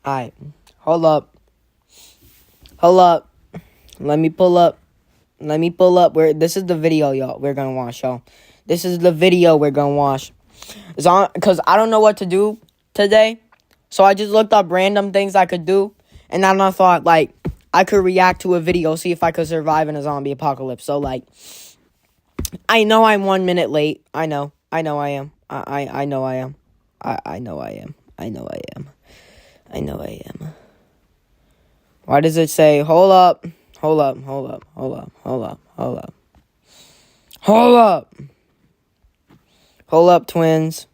Alright. Hold up. Let me pull up. This is the video, y'all. We're gonna watch, y'all. This is the video we're gonna watch. It's on, because I don't know what to do today. So I just looked up random things I could do. And then I thought, like, I could react to a video, see if I could survive in a zombie apocalypse. So, like, I know I'm 1 minute late. I know I am. I know I am. I know I am. Why does it say, hold up, twins.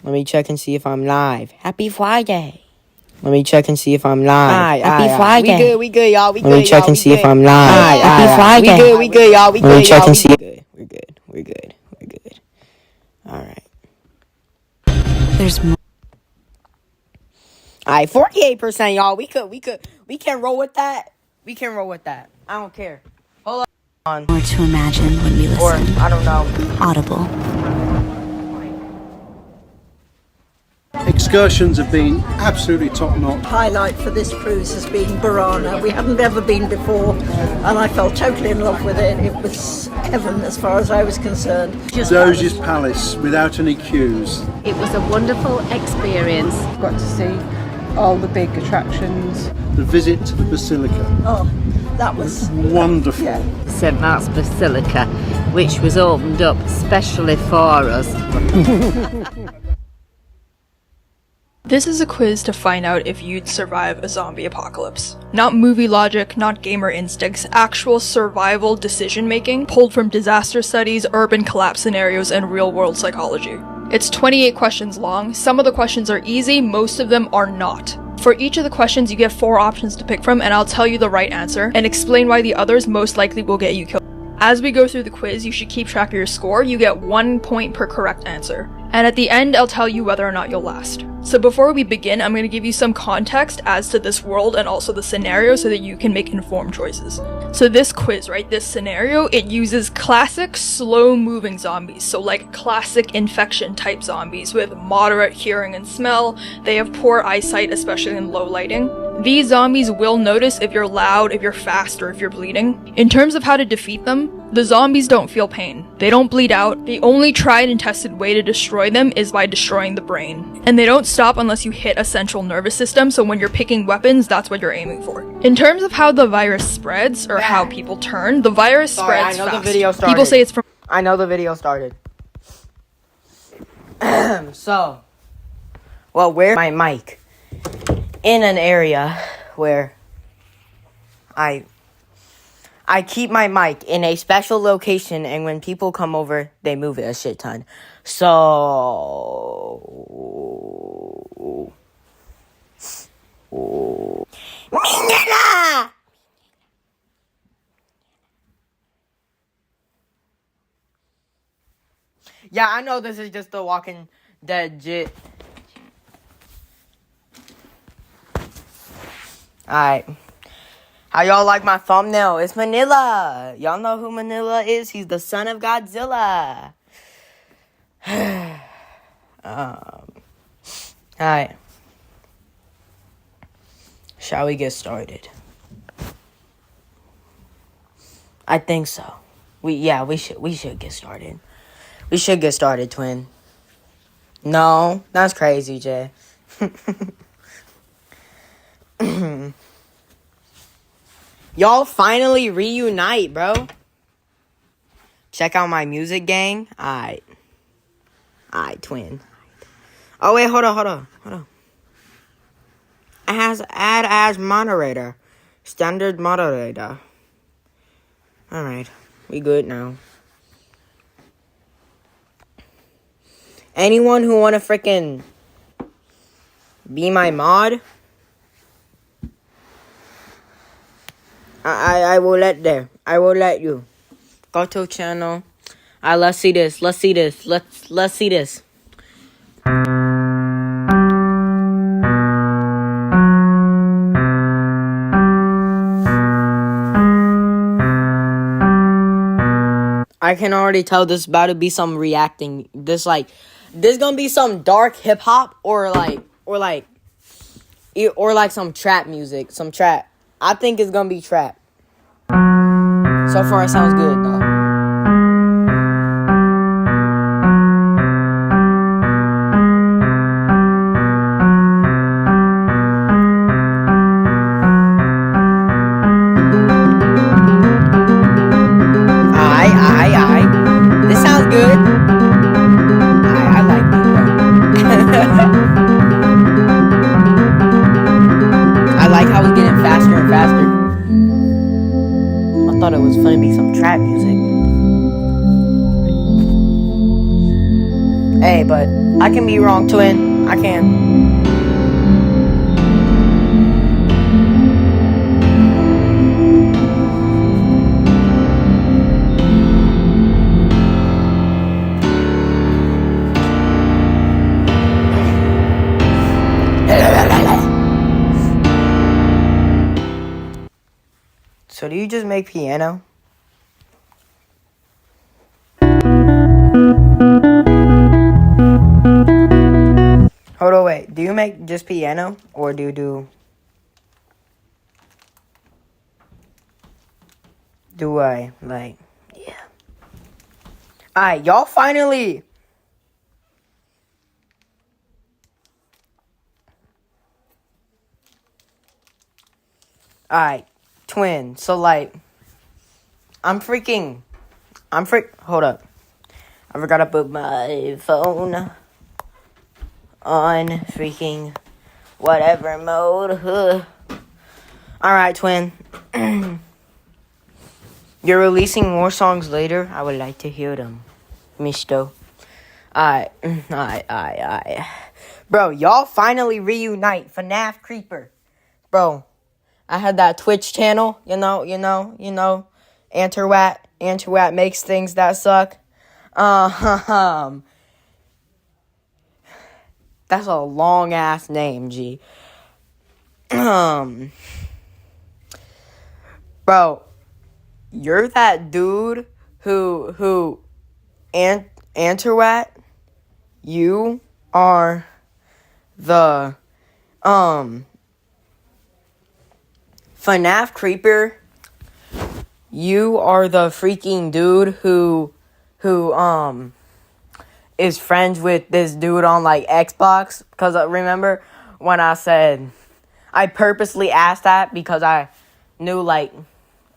Let me check and see if I'm live. Happy Friday. Let me check and see if I'm live. Happy Friday. We good, y'all. Let me check and see if I'm live. Happy Friday. We good, y'all. Let me check and see. We're good. All right. There's more. All right, 48%, y'all. We can roll with that. I don't care. Hold on. More to imagine when we listen. Or, I don't know. Audible. Excursions have been absolutely top-notch. Highlight for this cruise has been Burana. We hadn't ever been before, and I fell totally in love with it. It was heaven as far as I was concerned. Doge's Palace without any queues. It was a wonderful experience. Got to see all the big attractions. The visit to the Basilica. Oh, that was Wonderful. Yeah. St Mark's Basilica, which was opened up specially for us. This is a quiz to find out if you'd survive a zombie apocalypse. Not movie logic, not gamer instincts, actual survival decision making pulled from disaster studies, urban collapse scenarios, and real world psychology. It's 28 questions long. Some of the questions are easy, most of them are not. For each of the questions, you get 4 options to pick from, and I'll tell you the right answer and explain why the others most likely will get you killed. As we go through the quiz, you should keep track of your score. You get 1 point per correct answer. And at the end, I'll tell you whether or not you'll last. So before we begin, I'm going to give you some context as to this world and also the scenario so that you can make informed choices. So this quiz, right, this scenario, it uses classic slow-moving zombies. So like classic infection type zombies with moderate hearing and smell. They have poor eyesight, especially in low lighting. These zombies will notice if you're loud, if you're fast, or if you're bleeding. In terms of how to defeat them, the zombies don't feel pain. They don't bleed out. The only tried and tested way to destroy them is by destroying the brain. And they don't stop unless you hit a central nervous system, so when you're picking weapons, that's what you're aiming for. In terms of how the virus spreads, or how people turn, the virus spreads fast. The video started. People say it's from... I know the video started. So, well, where's my mic? In an area where I keep my mic in a special location, and when people come over, they move it a shit ton. So... Yeah, I know this is just the Walking Dead jit. Alright. How y'all like my thumbnail? It's Manila. Y'all know who Manila is? He's the son of Godzilla. Alright. Shall we get started? I think so. We should get started. We should get started, twin. No, that's crazy, Jay. Y'all finally reunite, bro. Check out my music gang. Alright, twin. Oh, wait, hold on. It has add as moderator. Standard moderator. Alright, we good now. Anyone who wanna frickin' be my mod? I will let you. Go to channel. Let's see this. Let's see this. I can already tell this is about to be some reacting. This gonna be some dark hip hop or or like some trap music, some trap. I think it's gonna be trap. So far, it sounds good though. This sounds good. I like this. I like how it's getting faster and faster. I thought it was funny to be some trap music. Hey, but I can be wrong, twin. I can. So do you just make piano? Hold on, wait. Do you make just piano? Or do you do... Do I, like... Yeah. Alright, y'all finally... Alright. Twin, so like, hold up. I forgot to put my phone on freaking whatever mode. Alright, twin. You're releasing more songs later. I would like to hear them. Misto. Alright. Bro, y'all finally reunite. FNAF Creeper. Bro. I had that Twitch channel, you know, Anterwat makes things that suck. That's a long ass name, G. Bro, you're that dude who Anterwat, you are the FNAF Creeper, you are the freaking dude who is friends with this dude on like Xbox. Because remember when I said I purposely asked that because I knew like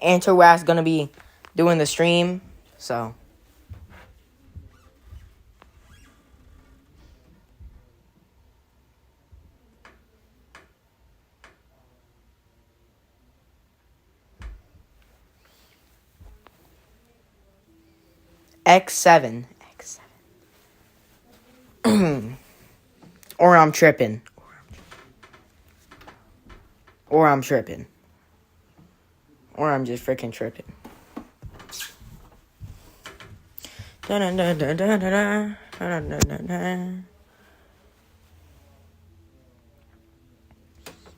Anterwat's gonna be doing the stream, so. X7. Or I'm tripping. Or I'm tripping. Or I'm just freaking tripping.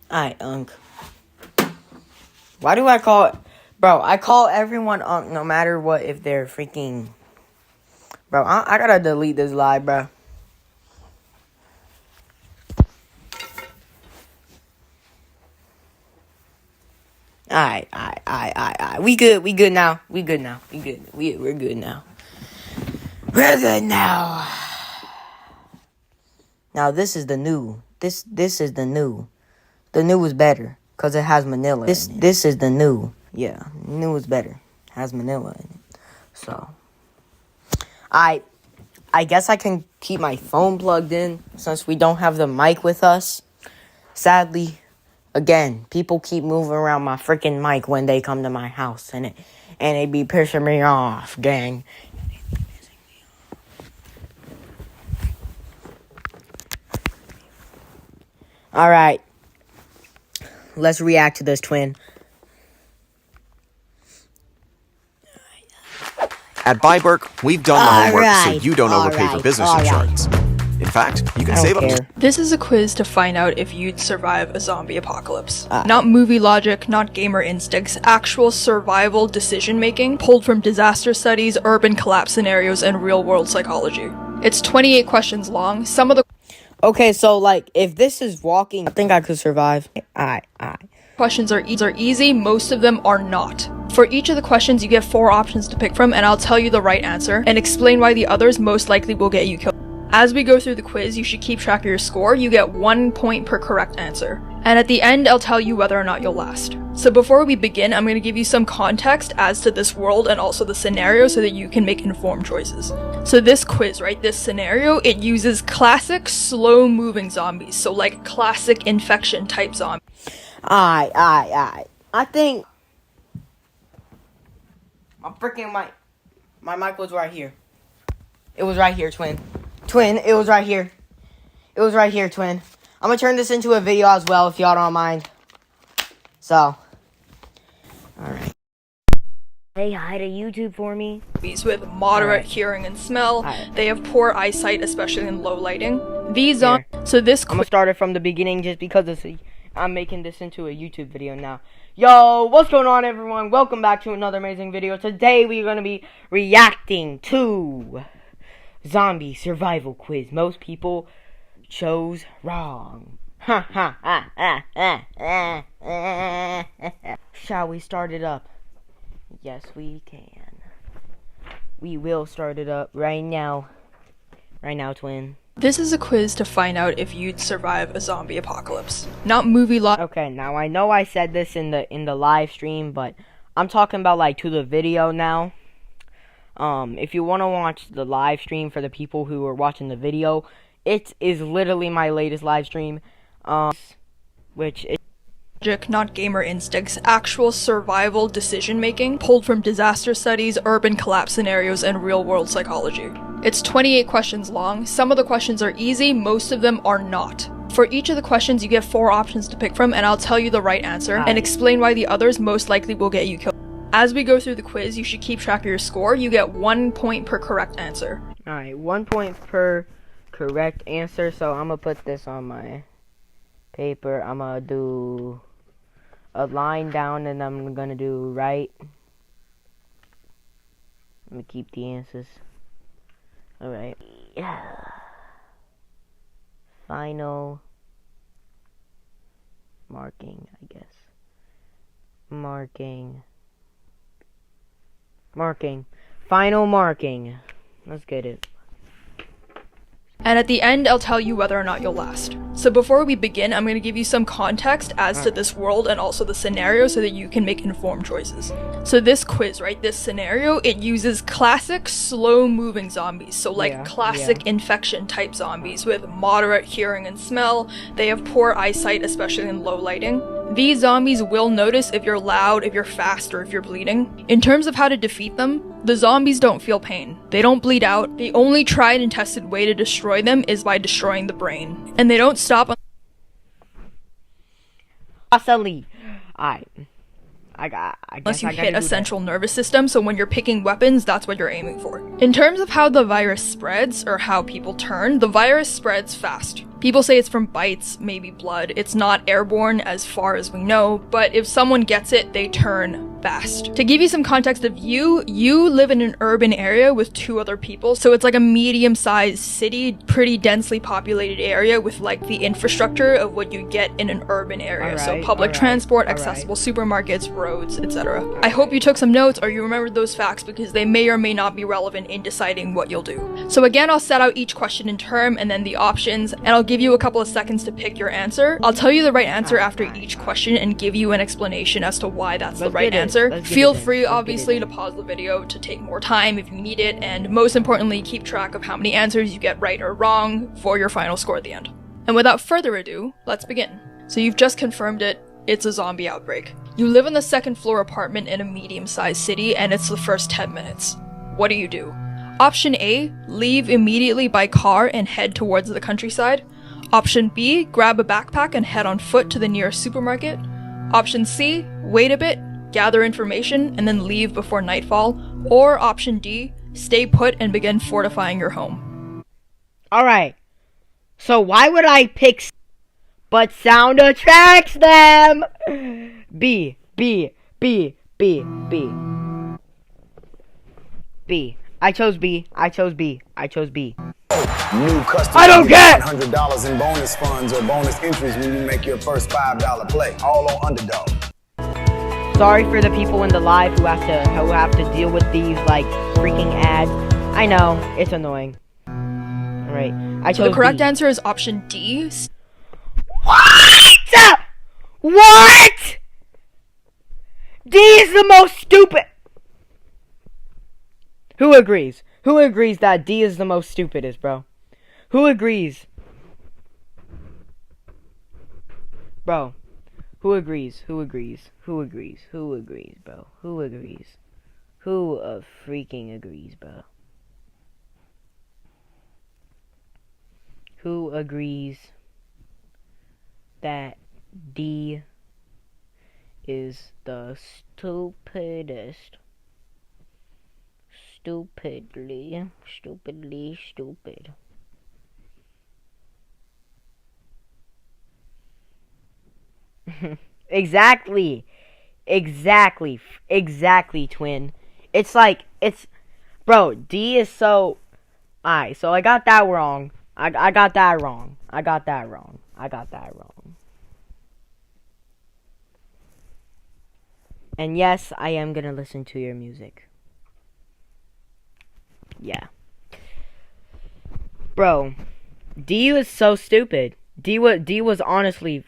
Alright, Unc. Why do I call it? Bro, I call everyone Unc no matter what if they're freaking... Bro, I gotta delete this live, bro. Alright. We good now. We're good now. We're good now. Now, this is the new. This is the new. The new is better, because it has Manila in it. This is the new. Yeah, new is better. Has Manila in it. So... I guess I can keep my phone plugged in since we don't have the mic with us. Sadly, again, people keep moving around my freaking mic when they come to my house, and it be pissing me off, gang. All right, let's react to this, twin. At Byberg, we've done the homework so you don't overpay for business insurance. In fact, you can save up to... This is a quiz to find out if you'd survive a zombie apocalypse. Not movie logic, not gamer instincts, actual survival decision making pulled from disaster studies, urban collapse scenarios, and real-world psychology. It's 28 questions long. Some of the Okay, so like if this is walking, I think I could survive. Alright. questions are easy, most of them are not. For each of the questions, you get 4 options to pick from, and I'll tell you the right answer and explain why the others most likely will get you killed. As we go through the quiz, you should keep track of your score. You get 1 point per correct answer. And at the end, I'll tell you whether or not you'll last. So before we begin, I'm going to give you some context as to this world and also the scenario so that you can make informed choices. So this quiz, right, this scenario, it uses classic slow-moving zombies. So like classic infection type zombies. Alright. I think my mic was right here. It was right here, twin. Twin, it was right here. It was right here, twin. I'm gonna turn this into a video as well if y'all don't mind. So, alright. Say hi to YouTube for me. With moderate hearing and smell. They have poor eyesight, especially in low lighting. These are so this I'm gonna start it from the beginning just because I'm making this into a YouTube video now. Yo, what's going on, everyone? Welcome back to another amazing video. Today we're gonna be reacting to zombie survival quiz. Most people chose wrong. Shall we start it up? Yes, we can. We will start it up right now. Right now, twin. This is a quiz to find out if you'd survive a zombie apocalypse. Not movie logic. Okay, now I know I said this in the live stream, but I'm talking about like to the video now. If you want to watch the live stream for the people who are watching the video, it is literally my latest live stream, which is not gamer instincts, actual survival decision making pulled from disaster studies, urban collapse scenarios, and real world psychology. It's 28 questions long. Some of the questions are easy, most of them are not. For each of the questions, you get 4 options to pick from, and I'll tell you the right answer and explain why the others most likely will get you killed. As we go through the quiz, you should keep track of your score. You get 1 point per correct answer. alright. 1 point per correct answer. So I'm gonna put this on my paper. I'm gonna do a line down, and I'm gonna do right. Let me keep the answers. Alright. Yeah. Final marking, I guess. Marking. Final marking. Let's get it. And at the end, I'll tell you whether or not you'll last. So before we begin, I'm going to give you some context as to this world and also the scenario so that you can make informed choices. So this quiz, right, this scenario, it uses classic slow-moving zombies. So like classic infection type zombies with moderate hearing and smell. They have poor eyesight, especially in low lighting. These zombies will notice if you're loud, if you're fast, or if you're bleeding. In terms of how to defeat them, the zombies don't feel pain. They don't bleed out. The only tried and tested way to destroy them is by destroying the brain. And they don't stop unless you hit a central nervous system, so when you're picking weapons, that's what you're aiming for. In terms of how the virus spreads, or how people turn, the virus spreads fast. People say it's from bites, maybe blood. It's not airborne as far as we know, but if someone gets it, they turn fast. To give you some context of you live in an urban area with 2 other people, so it's like a medium-sized city, pretty densely populated area with like the infrastructure of what you get in an urban area. So public transport, accessible supermarkets, roads, etc. I hope you took some notes or you remembered those facts because they may or may not be relevant in deciding what you'll do. So again, I'll set out each question in turn and then the options, and I'll give you a couple of seconds to pick your answer. I'll tell you the right answer after each question and give you an explanation as to why that's the right answer. Feel free, obviously, to pause the video to take more time if you need it, and most importantly, keep track of how many answers you get right or wrong for your final score at the end. And without further ado, let's begin. So you've just confirmed it, it's a zombie outbreak. You live in the 2nd floor apartment in a medium-sized city, and it's the first 10 minutes. What do you do? Option A, leave immediately by car and head towards the countryside. Option B, grab a backpack and head on foot to the nearest supermarket. Option C, wait a bit, gather information, and then leave before nightfall. Or option D, stay put and begin fortifying your home. Alright. So why would I pick but sound attracts them? B. I chose B. New customers I don't get $100 in bonus funds or bonus entries when you make your first $5 play. All on Underdog. Sorry for the people in the live who have to deal with these like freaking ads. I know it's annoying. All right, So the correct answer is option D. What? What? D is the most stupid. Who agrees? Who agrees that D is the most stupidest, bro? Who agrees? Bro, who agrees? Who agrees? Who agrees? Who agrees, bro? Who agrees? Who freaking agrees, bro? Who agrees that D is the stupidest? Stupidly stupid. Exactly, twin. It's like, bro, D is so, alright, so I got that wrong. I got that wrong. And yes, I am gonna listen to your music. Yeah. Bro, D was so stupid. D was honestly,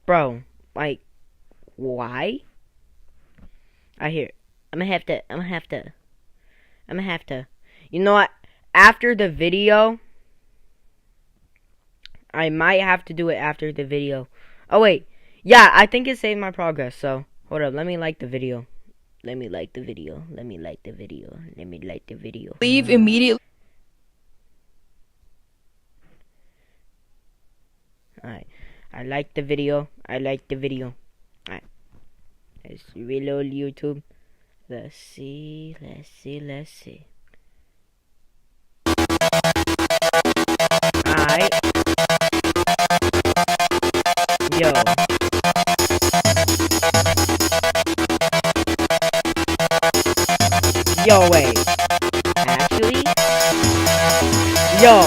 bro, like, why? I'm gonna have to. You know what? After the video, I might have to do it after the video. Oh wait, yeah, I think it saved my progress. So hold up, let me like the video. Leave immediately. Alright, I like the video. Alright, let's reload YouTube. Let's see. Alright. Yo. Yo, wait. Actually? Yo.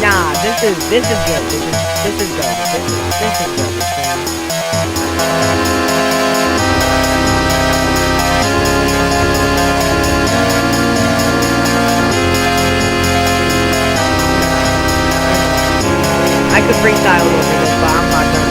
Nah, this is good. This is good. I could freestyle over this, but I'm not done.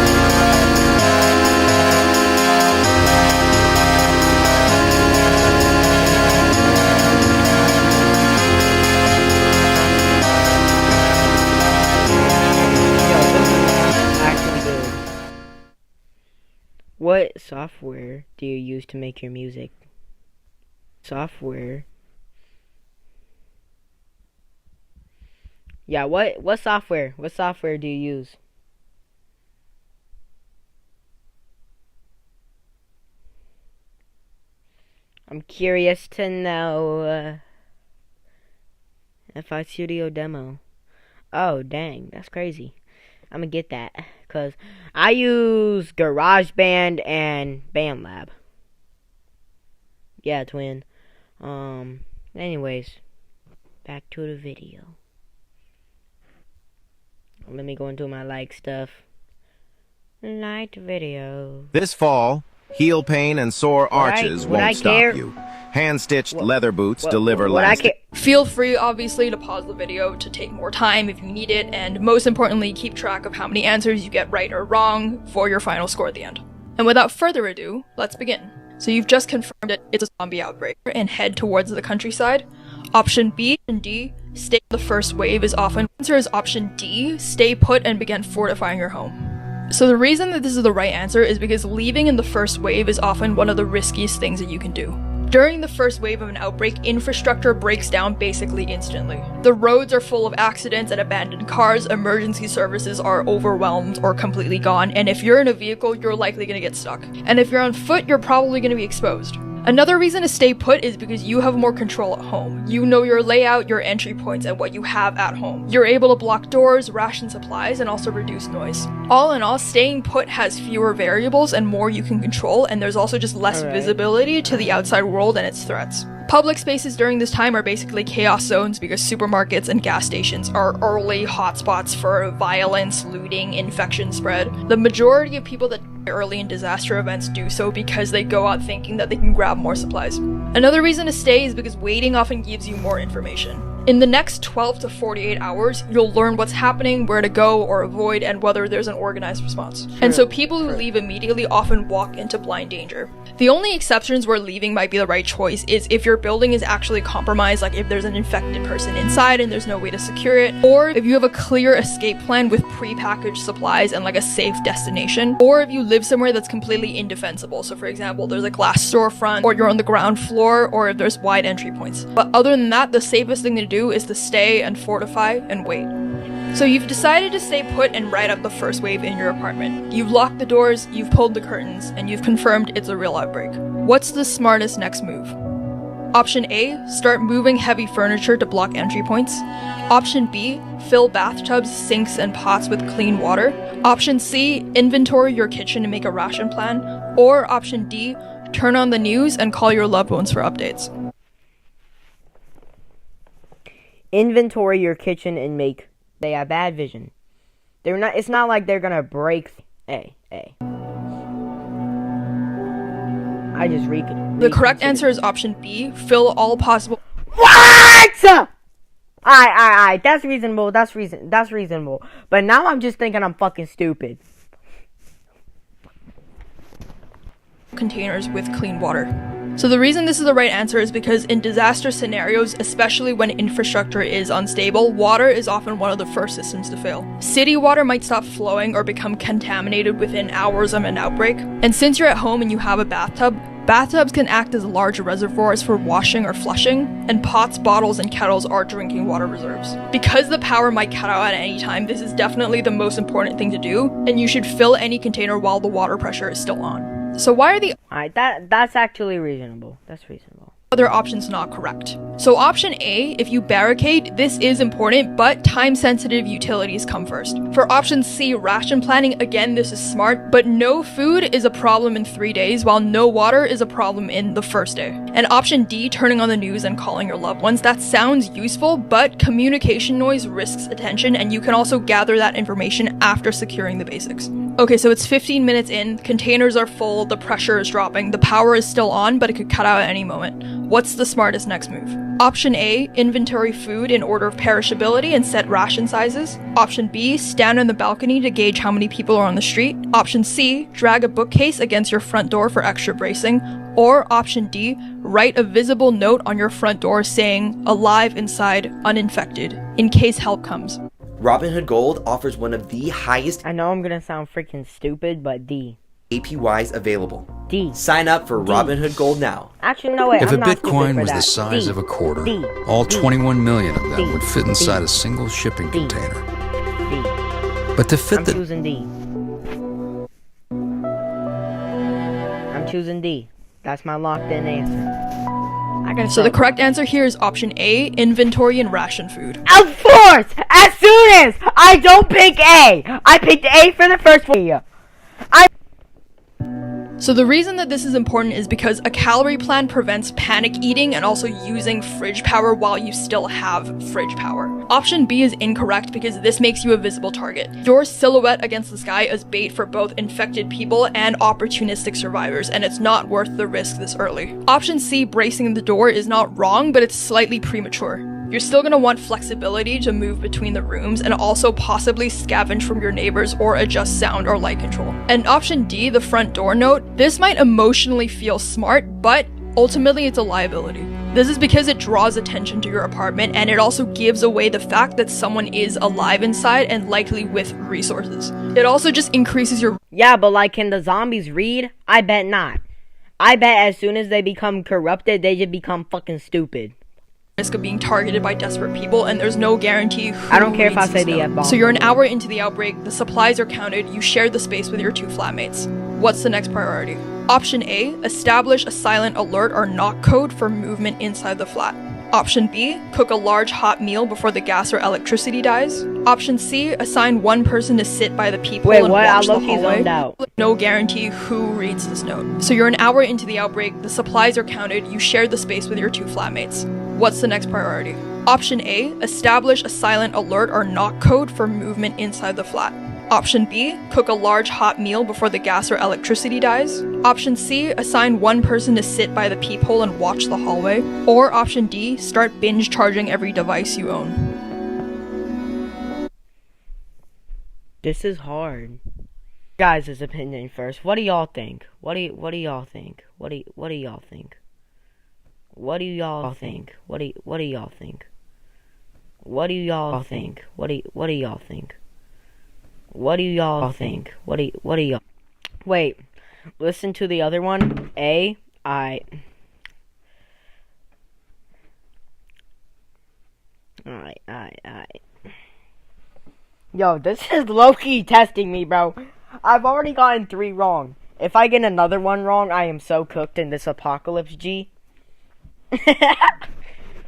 What software do you use to make your music? Yeah, what software? What software do you use? I'm curious to know. FL Studio demo. Oh, dang, that's crazy. I'm gonna get that, cause I use GarageBand and BandLab. Yeah, twin. Anyways, back to the video. Let me go into my like stuff. Like video. This fall, heel pain and sore arches won't stop you. Hand-stitched leather boots deliver lasting. Feel free, obviously, to pause the video to take more time if you need it, and most importantly, keep track of how many answers you get right or wrong for your final score at the end. And without further ado, let's begin. So you've just confirmed that it's a zombie outbreak and head towards the countryside. Option B and D, stay in the first wave is often. The answer is option D, stay put and begin fortifying your home. So the reason that this is the right answer is because leaving in the first wave is often one of the riskiest things that you can do. During the first wave of an outbreak, infrastructure breaks down basically instantly. The roads are full of accidents and abandoned cars, emergency services are overwhelmed or completely gone, and if you're in a vehicle, you're likely gonna get stuck. And if you're on foot, you're probably gonna be exposed. Another reason to stay put is because you have more control at home. You know your layout, your entry points, and what you have at home. You're able to block doors, ration supplies, and also reduce noise. All in all, staying put has fewer variables and more you can control, and there's also just less visibility to the outside world and its threats. Public spaces during this time are basically chaos zones because supermarkets and gas stations are early hotspots for violence, looting, infection spread. The majority of people that die early in disaster events do so because they go out thinking that they can grab more supplies. Another reason to stay is because waiting often gives you more information. In the next 12 to 48 hours, you'll learn what's happening, where to go or avoid, and whether there's an organized response. And so people who leave immediately often walk into blind danger. The only exceptions where leaving might be the right choice is if your building is actually compromised, like if there's an infected person inside and there's no way to secure it, or if you have a clear escape plan with pre-packaged supplies and like a safe destination, or if you live somewhere that's completely indefensible. So for example, there's a glass storefront, or you're on the ground floor, or if there's wide entry points. But other than that, the safest thing to do is to stay and fortify and wait. So you've decided to stay put and ride out the first wave in your apartment. You've locked the doors, you've pulled the curtains, and you've confirmed it's a real outbreak. What's the smartest next move? Option A, start moving heavy furniture to block entry points. Option B, fill bathtubs, sinks, and pots with clean water. Option C, inventory your kitchen and make a ration plan. Or option D, turn on the news and call your loved ones for updates. Inventory your kitchen and make. They have bad vision. They're not. It's not like they're gonna break. I just The correct answer is option B. Fill all possible. What? Alright. That's reasonable. That's reasonable. But now I'm just thinking I'm fucking stupid. Containers with clean water. So the reason this is the right answer is because in disaster scenarios, especially when infrastructure is unstable, water is often one of the first systems to fail. City water might stop flowing or become contaminated within hours of an outbreak. And since you're at home and you have a bathtub, bathtubs can act as large reservoirs for washing or flushing, and pots, bottles, and kettles are drinking water reserves. Because the power might cut out at any time, this is definitely the most important thing to do, and you should fill any container while the water pressure is still on. So why are the that's actually reasonable. That's reasonable. Other options not correct? So option A, if you barricade, this is important, but time-sensitive utilities come first. For option C, ration planning, again, this is smart, but no food is a problem in 3 days, while no water is a problem in the first day. And option D, turning on the news and calling your loved ones, that sounds useful, but communication noise risks attention, and you can also gather that information after securing the basics. Okay, so it's 15 minutes in, containers are full, the pressure is dropping, the power is still on, but it could cut out at any moment. What's the smartest next move? Option A, inventory food in order of perishability and set ration sizes. Option B, stand on the balcony to gauge how many people are on the street. Option C, drag a bookcase against your front door for extra bracing. Or option D, write a visible note on your front door saying, alive inside, uninfected, in case help comes. Robinhood Gold offers one of the highest, I know I'm gonna sound freaking stupid, but D. APYs available. D. Sign up for D. Robinhood Gold now. Actually, no, wait, If I'm a not Bitcoin stupid was for the that. size D. of a quarter, D. all D. 21 million of them D. would fit inside D. a single shipping D. container. D. But to fit I'm choosing D. I'm choosing D. That's my locked-in answer. So the correct answer here is option A, inventory and ration food. Of course! As soon as I don't pick A, I picked A for the first one. So the reason that this is important is because a calorie plan prevents panic eating and also using fridge power while you still have fridge power. Option B is incorrect because this makes you a visible target. Your silhouette against the sky is bait for both infected people and opportunistic survivors, and it's not worth the risk this early. Option C, bracing the door, is not wrong, but it's slightly premature. You're still going to want flexibility to move between the rooms and also possibly scavenge from your neighbors or adjust sound or light control. And option D, the front door note, this might emotionally feel smart, but ultimately it's a liability. This is because it draws attention to your apartment and it also gives away the fact that someone is alive inside and likely with resources. It also just increases your— Yeah, but like, can the zombies read? I bet not. I bet as soon as they become corrupted, they just become fucking stupid. Risk of being targeted by desperate people, and there's no guarantee who I don't care if I reads say these the notes. F-bomb. So you're an hour into the outbreak, the supplies are counted, you share the space with your two flatmates. What's the next priority? Option A, establish a silent alert or knock code for movement inside the flat. Option B, cook a large hot meal before the gas or electricity dies. Option C, assign one person to sit by the peephole and watch the hallway. No guarantee who reads this note. So you're an hour into the outbreak, the supplies are counted, you share the space with your 2 flatmates. What's the next priority? Option A, establish a silent alert or knock code for movement inside the flat. Option B, cook a large hot meal before the gas or electricity dies. Option C, assign one person to sit by the peephole and watch the hallway. Or option D, start binge charging every device you own. This is hard. Guys' opinion first. What do y'all think? What do y'all think? What do y'all think? What do y'all think? What do y'all think? What do y'all think? What do y'all think? What do y'all think? What do y'all... Wait, listen to the other one. A, I... Alright. Yo, this is low-key testing me, bro. I've already gotten 3 wrong. If I get another one wrong, I am so cooked in this apocalypse, G.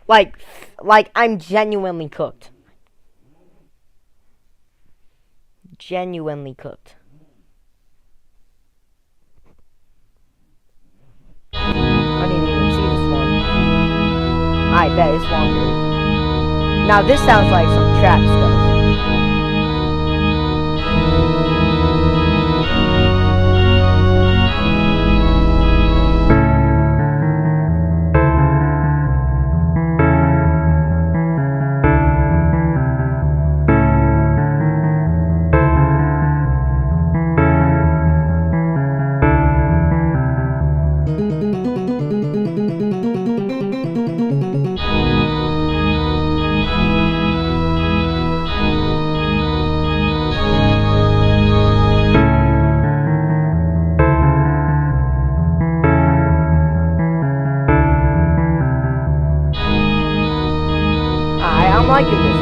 like, I'm genuinely cooked. Genuinely cooked. I didn't even see this one. I bet it's longer. Now this sounds like some trap stuff.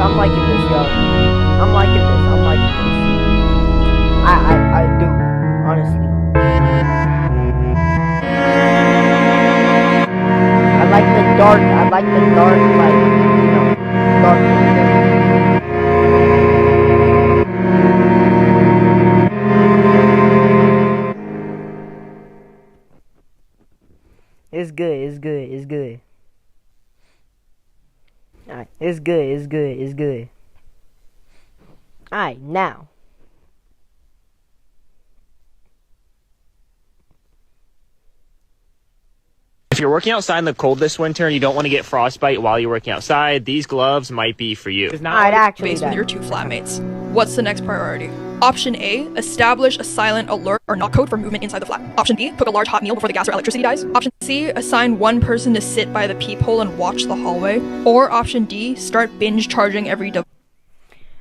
I'm liking this, yo. I'm liking this. I do, honestly. I like the dark, like, you know, dark. It's good. Alright, it's good. Alright, now. If you're working outside in the cold this winter and you don't want to get frostbite while you're working outside, these gloves might be for you. I'd actually space with your 2 flatmates. What's the next priority? Option A, establish a silent alert or knock code for movement inside the flat. Option B, cook a large hot meal before the gas or electricity dies. Option C, assign one person to sit by the peephole and watch the hallway. Or option D, start binge charging every device.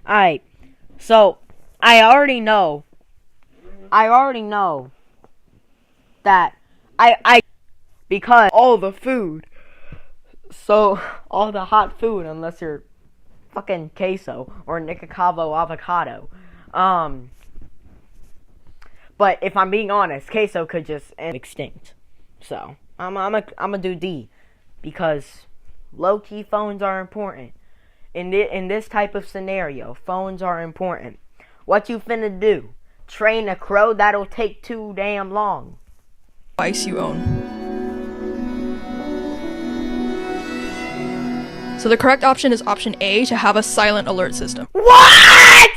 Alright, so I already know that because all the food, so all the hot food, unless you're fucking queso or Nicocavo avocado. But if I'm being honest, queso could just end extinct. So I'm gonna do D, because low-key phones are important. In this type of scenario, phones are important. What you finna do? Train a crow? That'll take too damn long. Device you own. So the correct option is option A, to have a silent alert system. What?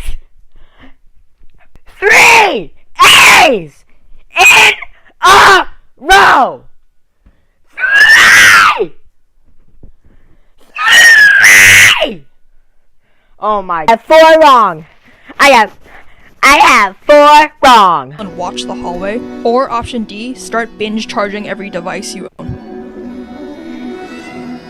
3 A's in a row. 3! Oh my! I have 4 wrong. I have 4 wrong. And watch the hallway. Or option D, start binge charging every device you own.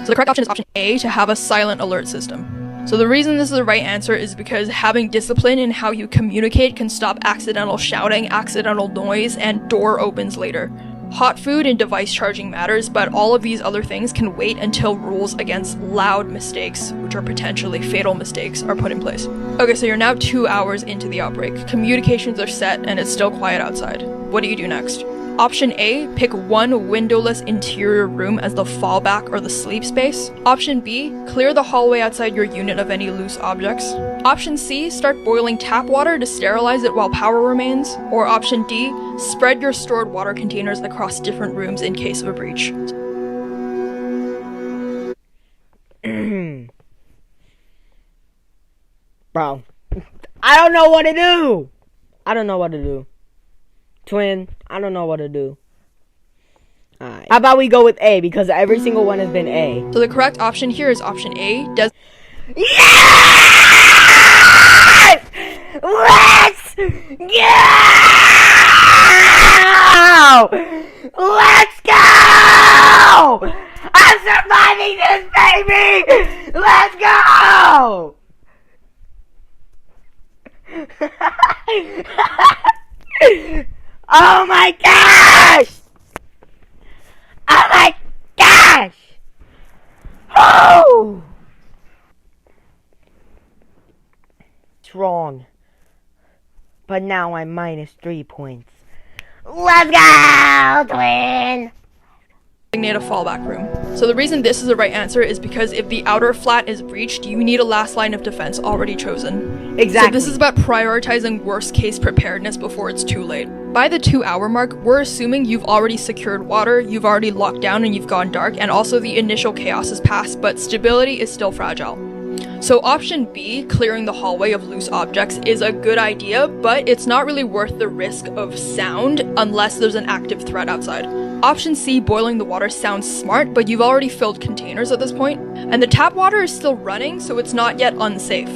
So the correct option is option A, to have a silent alert system. So the reason this is the right answer is because having discipline in how you communicate can stop accidental shouting, accidental noise, and door opens later. Hot food and device charging matters, but all of these other things can wait until rules against loud mistakes, which are potentially fatal mistakes, are put in place. Okay, so you're now 2 hours into the outbreak. Communications are set and it's still quiet outside. What do you do next? Option A, pick one windowless interior room as the fallback or the sleep space. Option B, clear the hallway outside your unit of any loose objects. Option C, start boiling tap water to sterilize it while power remains. Or option D, spread your stored water containers across different rooms in case of a breach. Bro, I don't know what to do. I don't know what to do. Twin, I don't know what to do. Alright. How about we go with A, because every single one has been A. So the correct option here is option A. Yes! Let's go! Let's go! I'm surviving this, baby! Let's go! Oh my gosh! Oh my gosh! Oh! It's wrong. But now I'm minus 3 points. Let's go, twin! Designate a fallback room. So the reason this is the right answer is because if the outer flat is breached, you need a last line of defense already chosen. Exactly. So this is about prioritizing worst case preparedness before it's too late. By the 2-hour mark, we're assuming you've already secured water, you've already locked down and you've gone dark, and also the initial chaos has passed, but stability is still fragile. So option B, clearing the hallway of loose objects, is a good idea, but it's not really worth the risk of sound unless there's an active threat outside. Option C, boiling the water, sounds smart, but you've already filled containers at this point, and the tap water is still running, so it's not yet unsafe.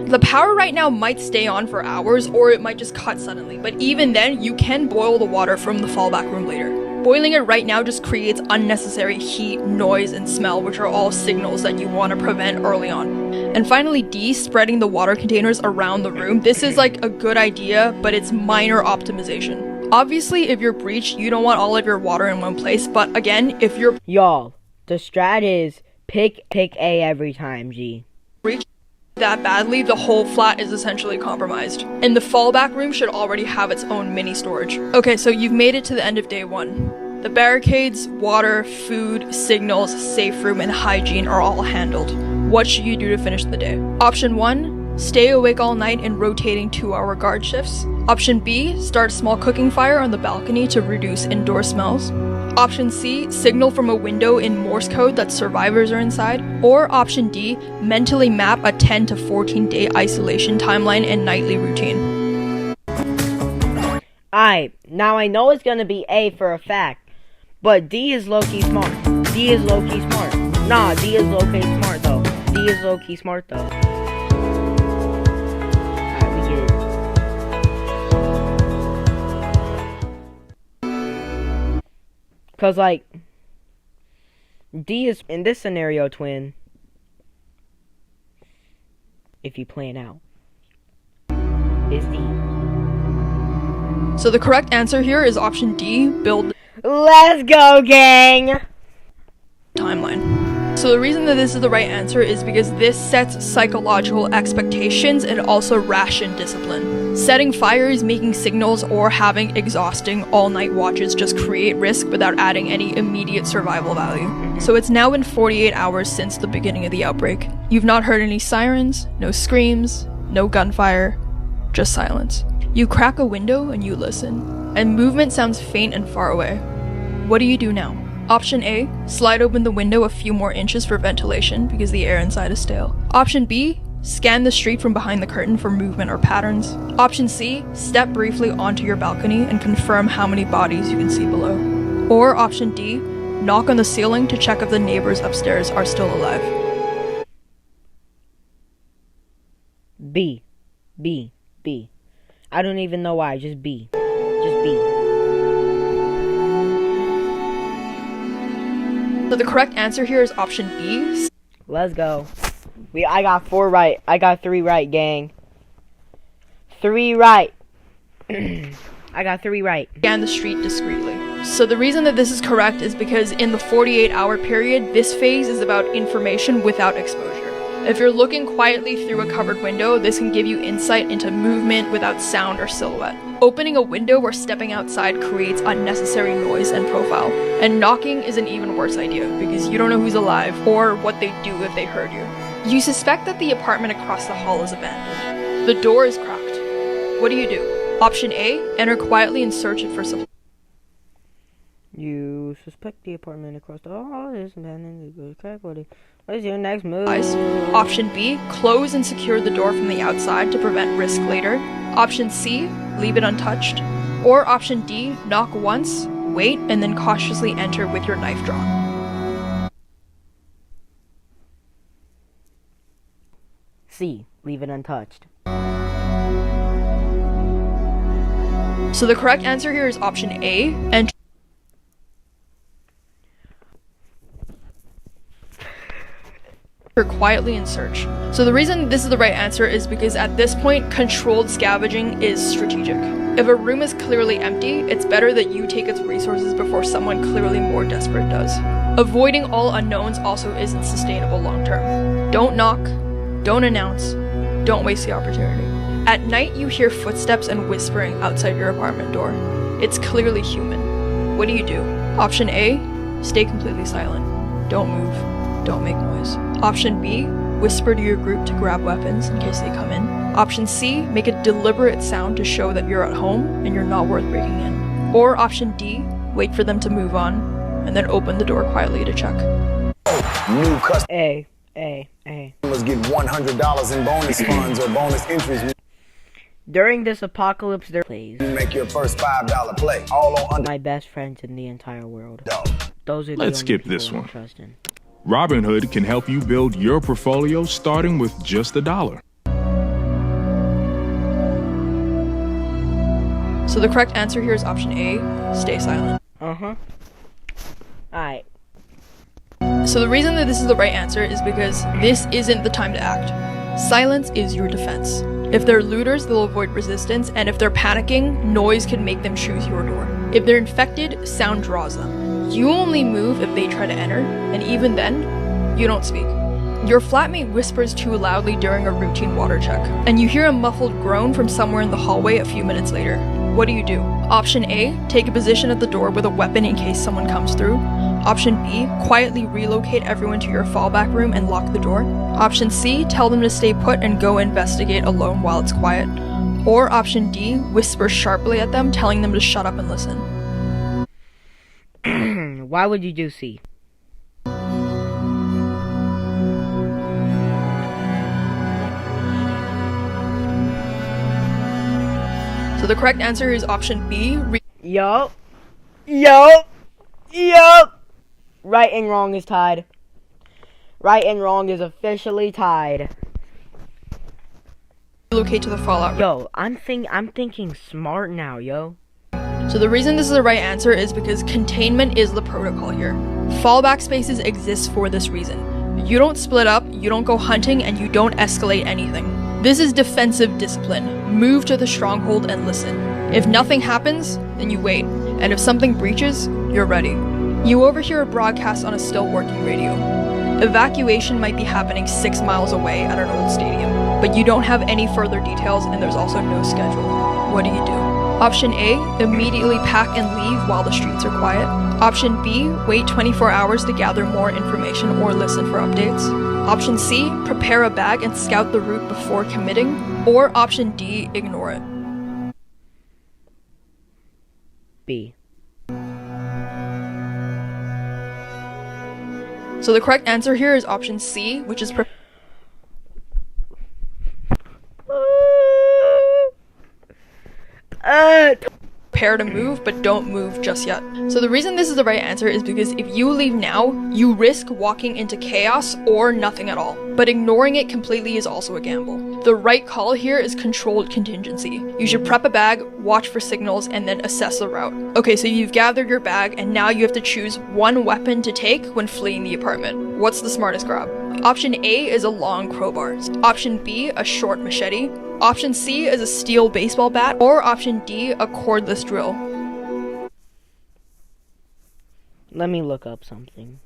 The power right now might stay on for hours, or it might just cut suddenly, but even then, you can boil the water from the fallback room later. Boiling it right now just creates unnecessary heat, noise, and smell, which are all signals that you want to prevent early on. And finally, D, spreading the water containers around the room. This is like a good idea, but it's minor optimization. Obviously, if you're breached, you don't want all of your water in one place, but again, if you're Y'all, the strat is pick A every time, G. breached that badly, the whole flat is essentially compromised. And the fallback room should already have its own mini storage. Okay, so you've made it to the end of day 1. The barricades, water, food, signals, safe room, and hygiene are all handled. What should you do to finish the day? Option 1, stay awake all night in rotating 2-hour guard shifts. Option B, start a small cooking fire on the balcony to reduce indoor smells. Option C, signal from a window in Morse code that survivors are inside. Or option D, mentally map a 10 to 14 day isolation timeline and nightly routine. Alright, now I know it's gonna be A for a fact, but D is low-key smart. D is low-key smart. Nah, D is low-key smart though. D is low-key smart though. Alright, we get it. Cause like, D is, in this scenario, twin, if you plan out, is D. So the correct answer here is option D, build Let's go, gang! timeline. So the reason that this is the right answer is because this sets psychological expectations and also ration discipline. Setting fires, making signals, or having exhausting all-night watches just create risk without adding any immediate survival value. So it's now been 48 hours since the beginning of the outbreak. You've not heard any sirens, no screams, no gunfire, just silence. You crack a window and you listen, and movement sounds faint and far away. What do you do now? Option A, slide open the window a few more inches for ventilation because the air inside is stale. Option B, scan the street from behind the curtain for movement or patterns. Option C, step briefly onto your balcony and confirm how many bodies you can see below. Or option D, knock on the ceiling to check if the neighbors upstairs are still alive. B. I don't even know why, just B. Just B. So the correct answer here is option B. Let's go. I got 4 right. I got 3 right, gang. 3 right. I got 3 right. Scan the street discreetly. So the reason that this is correct is because in the 48-hour period, this phase is about information without exposure. If you're looking quietly through a covered window, this can give you insight into movement without sound or silhouette. Opening a window or stepping outside creates unnecessary noise and profile. And knocking is an even worse idea because you don't know who's alive or what they'd do if they heard you. You suspect that the apartment across the hall is abandoned. The door is cracked. What do? Option A, enter quietly and search it for supplies. You suspect the apartment across the hall is abandoned. What is your next move? Option B, close and secure the door from the outside to prevent risk later. Option C, leave it untouched. Or option D, knock once, wait, and then cautiously enter with your knife drawn. C, leave it untouched. So the correct answer here is option A, enter quietly and search. So the reason this is the right answer is because at this point, controlled scavenging is strategic. If a room is clearly empty, it's better that you take its resources before someone clearly more desperate does. Avoiding all unknowns also isn't sustainable long term. Don't knock, don't announce, don't waste the opportunity. At night, you hear footsteps and whispering outside your apartment door. It's clearly human. What do? Option A, stay completely silent. Don't move. Don't make noise. Option B, whisper to your group to grab weapons in case they come in. Option C, make a deliberate sound to show that you're at home and you're not worth breaking in. Or option D, wait for them to move on and then open the door quietly to check. New customers A. get $100 in bonus funds or bonus entries. During this apocalypse, there plays. You make your first $5 play, all on under. My best friends in the entire world. Those are the Let's only skip people this I one. trust in. Robinhood can help you build your portfolio starting with just $1. So the correct answer here is option A, stay silent. Alright. So the reason that this is the right answer is because this isn't the time to act. Silence is your defense. If they're looters, they'll avoid resistance, and if they're panicking, noise can make them choose your door. If they're infected, sound draws them. You only move if they try to enter, and even then, you don't speak. Your flatmate whispers too loudly during a routine water check, and you hear a muffled groan from somewhere in the hallway a few minutes later. What do? Option A, take a position at the door with a weapon in case someone comes through. Option B, quietly relocate everyone to your fallback room and lock the door. Option C, tell them to stay put and go investigate alone while it's quiet. Or option D, whisper sharply at them, telling them to shut up and listen. Why would you do C? So the correct answer is option B. Yup. Right and wrong is tied. Right and wrong is officially tied. Relocate to the fallout room. Yo, I'm thinking smart now, yo. So the reason this is the right answer is because containment is the protocol here. Fallback spaces exist for this reason. You don't split up, you don't go hunting, and you don't escalate anything. This is defensive discipline. Move to the stronghold and listen. If nothing happens, then you wait. And if something breaches, you're ready. You overhear a broadcast on a still working radio. Evacuation might be happening 6 miles away at an old stadium, but you don't have any further details and there's also no schedule. What do? Option A, immediately pack and leave while the streets are quiet. Option B, wait 24 hours to gather more information or listen for updates. Option C, prepare a bag and scout the route before committing. Or option D, ignore it. B. So the correct answer here is option C, which is prepare to move, but don't move just yet. So the reason this is the right answer is because if you leave now, you risk walking into chaos or nothing at all. But ignoring it completely is also a gamble. The right call here is controlled contingency. You should prep a bag, watch for signals, and then assess the route. Okay, so you've gathered your bag, and now you have to choose one weapon to take when fleeing the apartment. What's the smartest grab? Option A is a long crowbar. Option B, a short machete. Option C is a steel baseball bat. Or option D, a cordless drill. Let me look up something.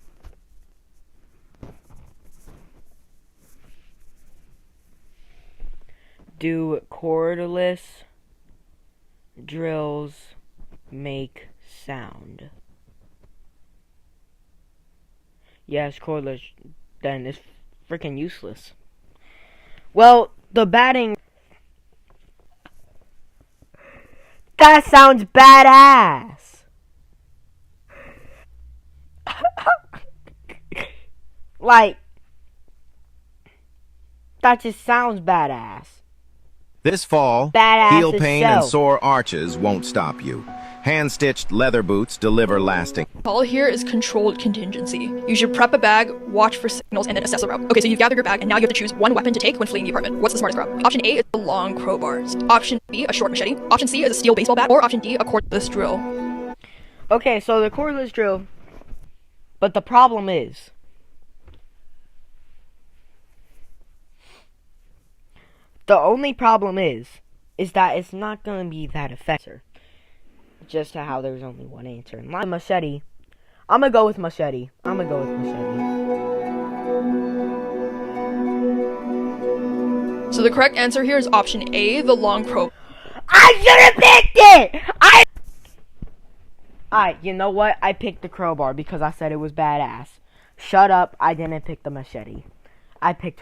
Do cordless drills make sound? Yes, cordless. Then it's freaking useless. Well, the batting. That sounds badass. Like, that just sounds badass. This fall, Badass heel pain and itself. sore arches won't stop you. Hand-stitched leather boots deliver lasting. All here is controlled contingency. You should prep a bag, watch for signals, and then assess the route. Okay, so you've gathered your bag, and now you have to choose one weapon to take when fleeing the apartment. What's the smartest route? Option A is a long crowbar. Option B, a short machete. Option C is a steel baseball bat. Or option D, a cordless drill. Okay, so the cordless drill. But the problem is, the only problem is that it's not going to be that effective. Just to how there's only one answer. And like machete, I'm going to go with machete. So the correct answer here is option A, the long crowbar. I should have picked it! Alright, you know what? I picked the crowbar because I said it was badass. Shut up, I didn't pick the machete. I picked...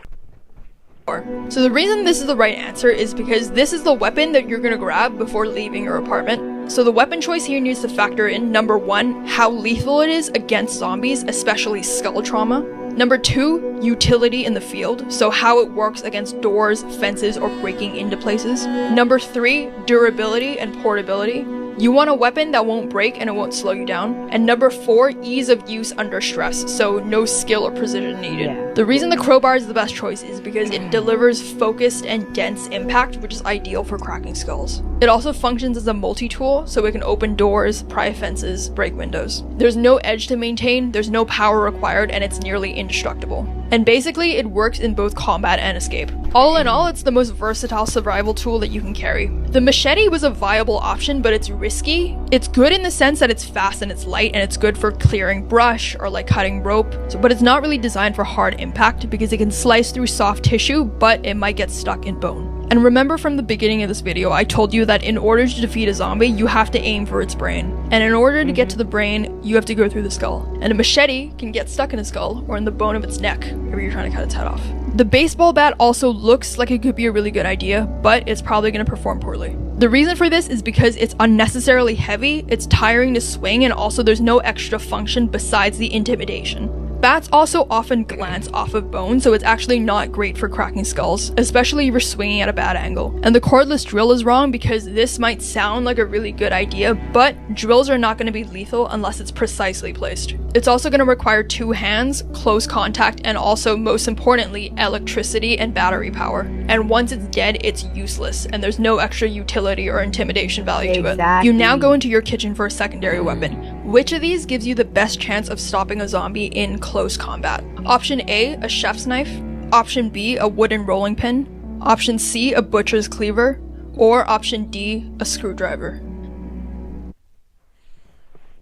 So the reason this is the right answer is because this is the weapon that you're gonna grab before leaving your apartment. So the weapon choice here needs to factor in, number 1, how lethal it is against zombies, especially skull trauma. Number 2, utility in the field, so how it works against doors, fences, or breaking into places. Number 3, durability and portability. You want a weapon that won't break and it won't slow you down. And number 4, ease of use under stress, so no skill or precision needed. Yeah. The reason the crowbar is the best choice is because it delivers focused and dense impact, which is ideal for cracking skulls. It also functions as a multi-tool, so it can open doors, pry fences, break windows. There's no edge to maintain, there's no power required, and it's nearly indestructible. And basically, it works in both combat and escape. All in all, it's the most versatile survival tool that you can carry. The machete was a viable option, but it's risky. It's good in the sense that it's fast and it's light, and it's good for clearing brush or like cutting rope, but it's not really designed for hard impact because it can slice through soft tissue, but it might get stuck in bone. And remember from the beginning of this video, I told you that in order to defeat a zombie, you have to aim for its brain. And in order to get to the brain, you have to go through the skull. And a machete can get stuck in a skull or in the bone of its neck, if you're trying to cut its head off. The baseball bat also looks like it could be a really good idea, but it's probably going to perform poorly. The reason for this is because it's unnecessarily heavy, it's tiring to swing, and also there's no extra function besides the intimidation. Bats also often glance off of bone, so it's actually not great for cracking skulls, especially if you're swinging at a bad angle. And the cordless drill is wrong because this might sound like a really good idea, but drills are not going to be lethal unless it's precisely placed. It's also going to require 2 hands, close contact, and also, most importantly, electricity and battery power. And once it's dead, it's useless, and there's no extra utility or intimidation value to it. You now go into your kitchen for a secondary weapon. Which of these gives you the best chance of stopping a zombie in close combat? Option A, a chef's knife. Option B, a wooden rolling pin. Option C, a butcher's cleaver. Or option D, a screwdriver.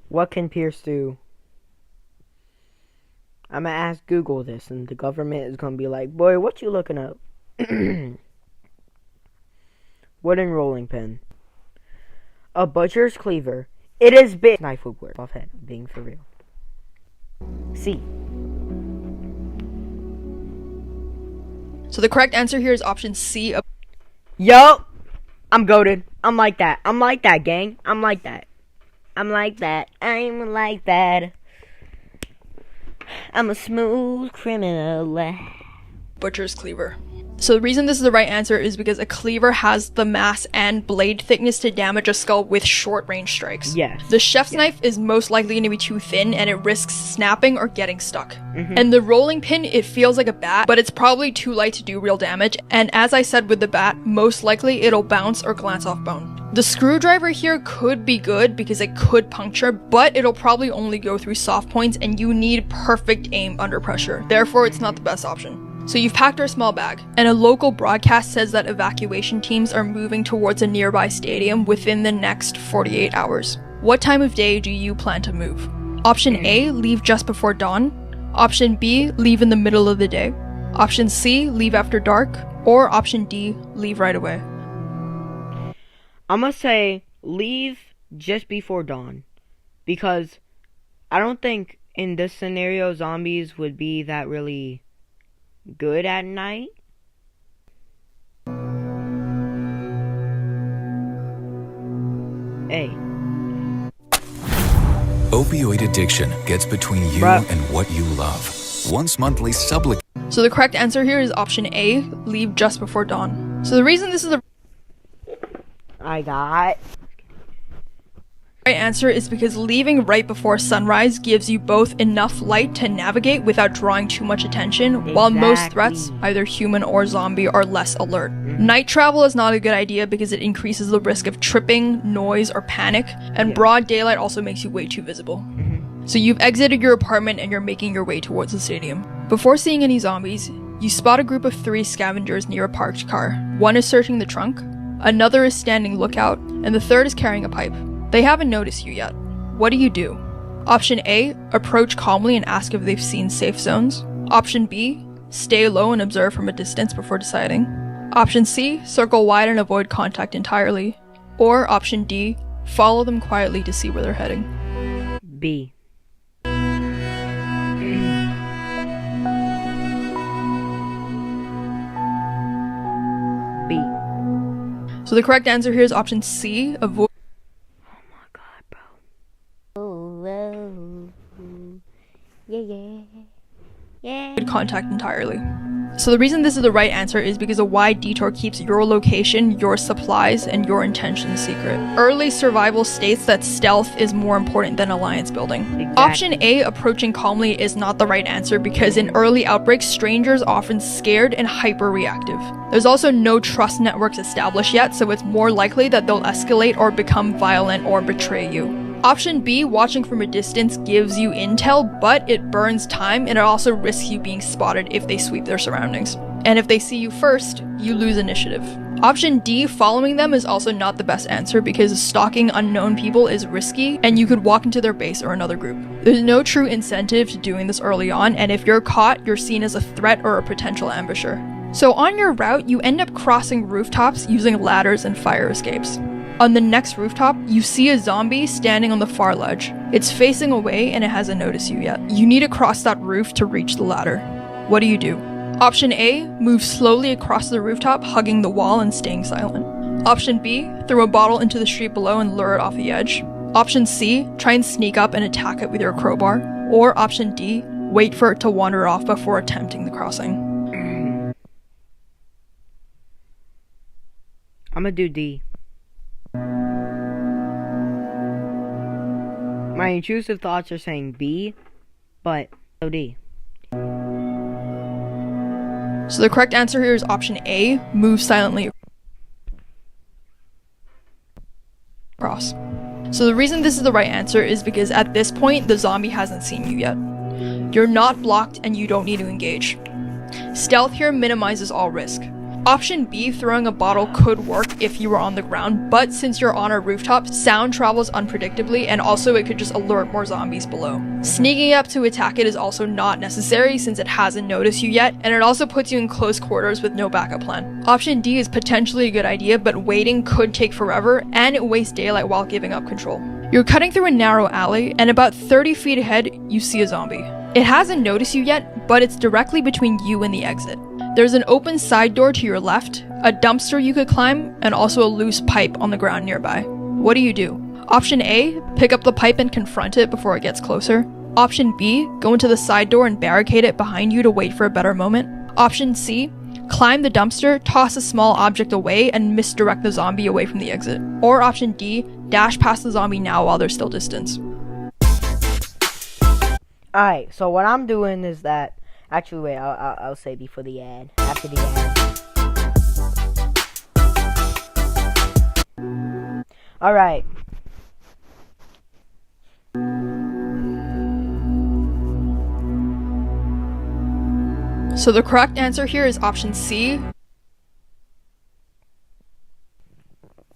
What can Pierce do? I'm gonna ask Google this, and the government is gonna be like, boy, what you looking up? Wooden rolling pin. A butcher's cleaver. It is big. Knife would work. Off head. Being for real. C. So the correct answer here is option C. Yo! I'm goated. I'm like that. I'm like that, gang. I'm like that. I'm like that. I'm like that. I'm a smooth criminal. Butcher's cleaver. So the reason this is the right answer is because a cleaver has the mass and blade thickness to damage a skull with short range strikes. Yes. The chef's knife is most likely going to be too thin and it risks snapping or getting stuck. And the rolling pin, it feels like a bat, but it's probably too light to do real damage. And as I said with the bat, most likely it'll bounce or glance off bone. The screwdriver here could be good because it could puncture, but it'll probably only go through soft points and you need perfect aim under pressure. Therefore, it's not the best option. So you've packed our small bag, and a local broadcast says that evacuation teams are moving towards a nearby stadium within the next 48 hours. What time of day do you plan to move? Option A, leave just before dawn. Option B, leave in the middle of the day. Option C, leave after dark. Or option D, leave right away. I'm gonna say leave just before dawn. Because I don't think in this scenario zombies would be that really good at night. A. Opioid addiction gets between you and what you love. Once monthly Sublocade. So the correct answer here is option A, leave just before dawn. So the reason this is the right answer is because leaving right before sunrise gives you both enough light to navigate without drawing too much attention, while most threats, either human or zombie, are less alert. Night travel is not a good idea because it increases the risk of tripping, noise, or panic, and broad daylight also makes you way too visible. So you've exited your apartment and you're making your way towards the stadium. Before seeing any zombies, you spot a group of 3 scavengers near a parked car. One is searching the trunk, another is standing lookout, and the third is carrying a pipe. They haven't noticed you yet. What do you do? Option A, approach calmly and ask if they've seen safe zones. Option B, stay low and observe from a distance before deciding. Option C, circle wide and avoid contact entirely. Or option D, follow them quietly to see where they're heading. B. B. So the correct answer here is option C, avoid contact entirely. So the reason this is the right answer is because a wide detour keeps your location, your supplies, and your intentions secret. Early survival states that stealth is more important than alliance building. Option A, approaching calmly, is not the right answer because in early outbreaks, strangers are often scared and hyper-reactive. There's also no trust networks established yet, so it's more likely that they'll escalate or become violent or betray you. Option B, watching from a distance, gives you intel, but it burns time and it also risks you being spotted if they sweep their surroundings. And if they see you first, you lose initiative. Option D, following them, is also not the best answer because stalking unknown people is risky and you could walk into their base or another group. There's no true incentive to doing this early on, and if you're caught, you're seen as a threat or a potential ambusher. So on your route, you end up crossing rooftops using ladders and fire escapes. On the next rooftop, you see a zombie standing on the far ledge. It's facing away and it hasn't noticed you yet. You need to cross that roof to reach the ladder. What do you do? Option A, move slowly across the rooftop, hugging the wall and staying silent. Option B, throw a bottle into the street below and lure it off the edge. Option C, try and sneak up and attack it with your crowbar. Or option D, wait for it to wander off before attempting the crossing. I'm gonna do D. My intrusive thoughts are saying B, but so D. So the correct answer here is option A, move silently across. So the reason this is the right answer is because at this point, the zombie hasn't seen you yet. You're not blocked and you don't need to engage. Stealth here minimizes all risk. Option B, throwing a bottle, could work if you were on the ground, but since you're on a rooftop, sound travels unpredictably and also it could just alert more zombies below. Sneaking up to attack it is also not necessary since it hasn't noticed you yet, and it also puts you in close quarters with no backup plan. Option D is potentially a good idea, but waiting could take forever and it wastes daylight while giving up control. You're cutting through a narrow alley, and about 30 feet ahead, you see a zombie. It hasn't noticed you yet, but it's directly between you and the exit. There's an open side door to your left, a dumpster you could climb, and also a loose pipe on the ground nearby. What do you do? Option A, pick up the pipe and confront it before it gets closer. Option B, go into the side door and barricade it behind you to wait for a better moment. Option C, climb the dumpster, toss a small object away, and misdirect the zombie away from the exit. Or option D, dash past the zombie now while there's still distance. Alright, so what I'm doing is that... Actually, wait, I'll say before the ad. After the ad. Alright. So the correct answer here is option C.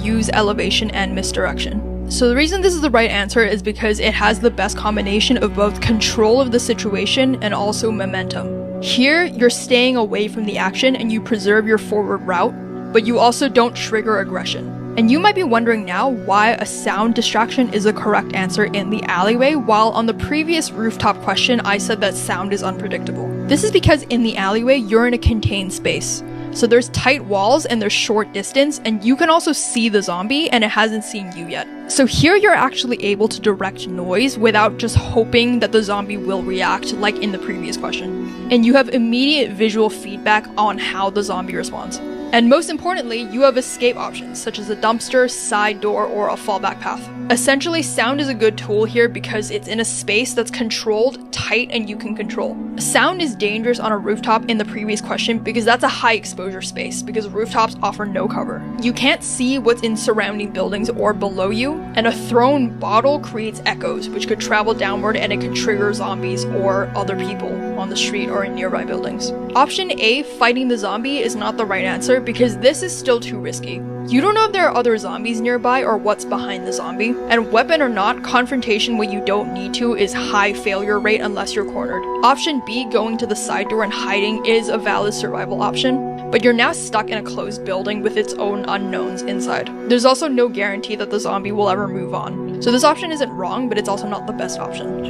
Use elevation and misdirection. So the reason this is the right answer is because it has the best combination of both control of the situation and also momentum. Here, you're staying away from the action and you preserve your forward route, but you also don't trigger aggression. And you might be wondering now why a sound distraction is the correct answer in the alleyway, while on the previous rooftop question I said that sound is unpredictable. This is because in the alleyway, you're in a contained space. So there's tight walls and there's short distance, and you can also see the zombie and it hasn't seen you yet. So here you're actually able to direct noise without just hoping that the zombie will react like in the previous question. And you have immediate visual feedback on how the zombie responds. And most importantly, you have escape options, such as a dumpster, side door, or a fallback path. Essentially, sound is a good tool here because it's in a space that's controlled, tight, and you can control. Sound is dangerous on a rooftop in the previous question because that's a high exposure space, because rooftops offer no cover. You can't see what's in surrounding buildings or below you, and a thrown bottle creates echoes, which could travel downward and it could trigger zombies or other people on the street or in nearby buildings. Option A, fighting the zombie, is not the right answer because this is still too risky. You don't know if there are other zombies nearby or what's behind the zombie, and weapon or not, confrontation when you don't need to is high failure rate unless you're cornered. Option B, going to the side door and hiding, is a valid survival option, but you're now stuck in a closed building with its own unknowns inside. There's also no guarantee that the zombie will ever move on. So this option isn't wrong, but it's also not the best option.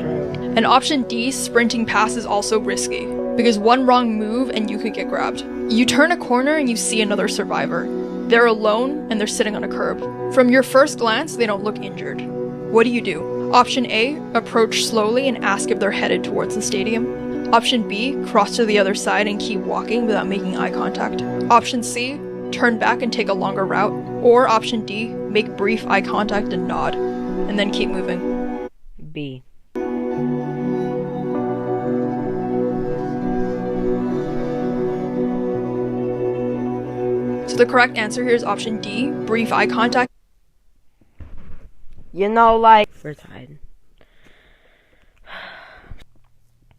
And option D, sprinting past, is also risky, because one wrong move and you could get grabbed. You turn a corner and you see another survivor. They're alone and they're sitting on a curb. From your first glance, they don't look injured. What do? Option A, approach slowly and ask if they're headed towards the stadium. Option B, cross to the other side and keep walking without making eye contact. Option C, turn back and take a longer route. Or option D, make brief eye contact and nod, and then keep moving. B. So the correct answer here is option D, brief eye contact. You know, like, we're tired.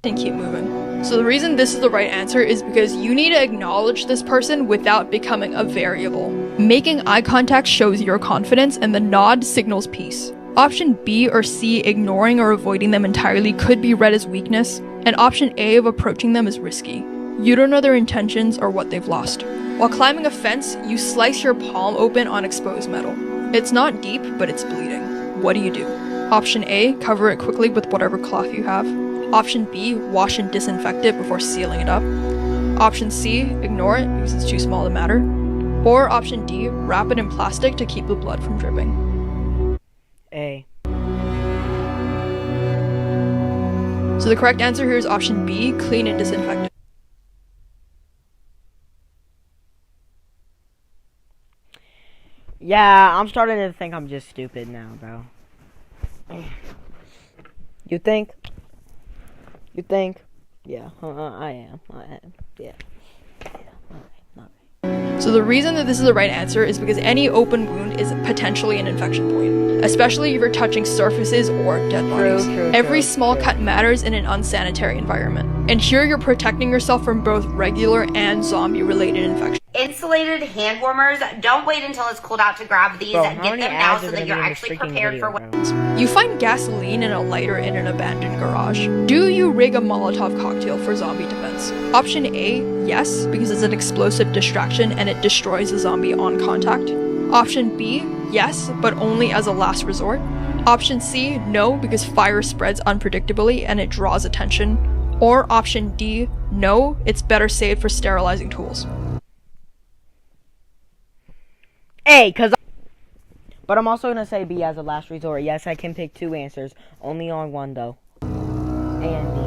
And keep moving. So the reason this is the right answer is because you need to acknowledge this person without becoming a variable. Making eye contact shows your confidence, and the nod signals peace. Option B or C, ignoring or avoiding them entirely, could be read as weakness, and option A of approaching them is risky. You don't know their intentions or what they've lost. While climbing a fence, you slice your palm open on exposed metal. It's not deep, but it's bleeding. What do? Option A, cover it quickly with whatever cloth you have. Option B, wash and disinfect it before sealing it up. Option C, ignore it because it's too small to matter. Or option D, wrap it in plastic to keep the blood from dripping. A. So the correct answer here is option B, clean and disinfect it. Yeah, I'm starting to think I'm just stupid now, bro. You think? You think? Yeah, I am. Yeah. So the reason that this is the right answer is because any open wound is potentially an infection point, especially if you're touching surfaces or dead bodies. Every small cut matters in an unsanitary environment. And here you're protecting yourself from both regular and zombie-related infections. Insulated hand warmers. Don't wait until it's cold out to grab these. Get them now so that you're actually prepared for what. You find gasoline and a lighter in an abandoned garage. Do you rig a Molotov cocktail for zombie defense? Option A, yes, because it's an explosive distraction and it destroys the zombie on contact. Option B, yes, but only as a last resort. Option C, no, because fire spreads unpredictably and it draws attention. Or option D, no, it's better saved for sterilizing tools. A, but I'm also gonna say B as a last resort. Yes, I can pick two answers. Only on one though. A and D.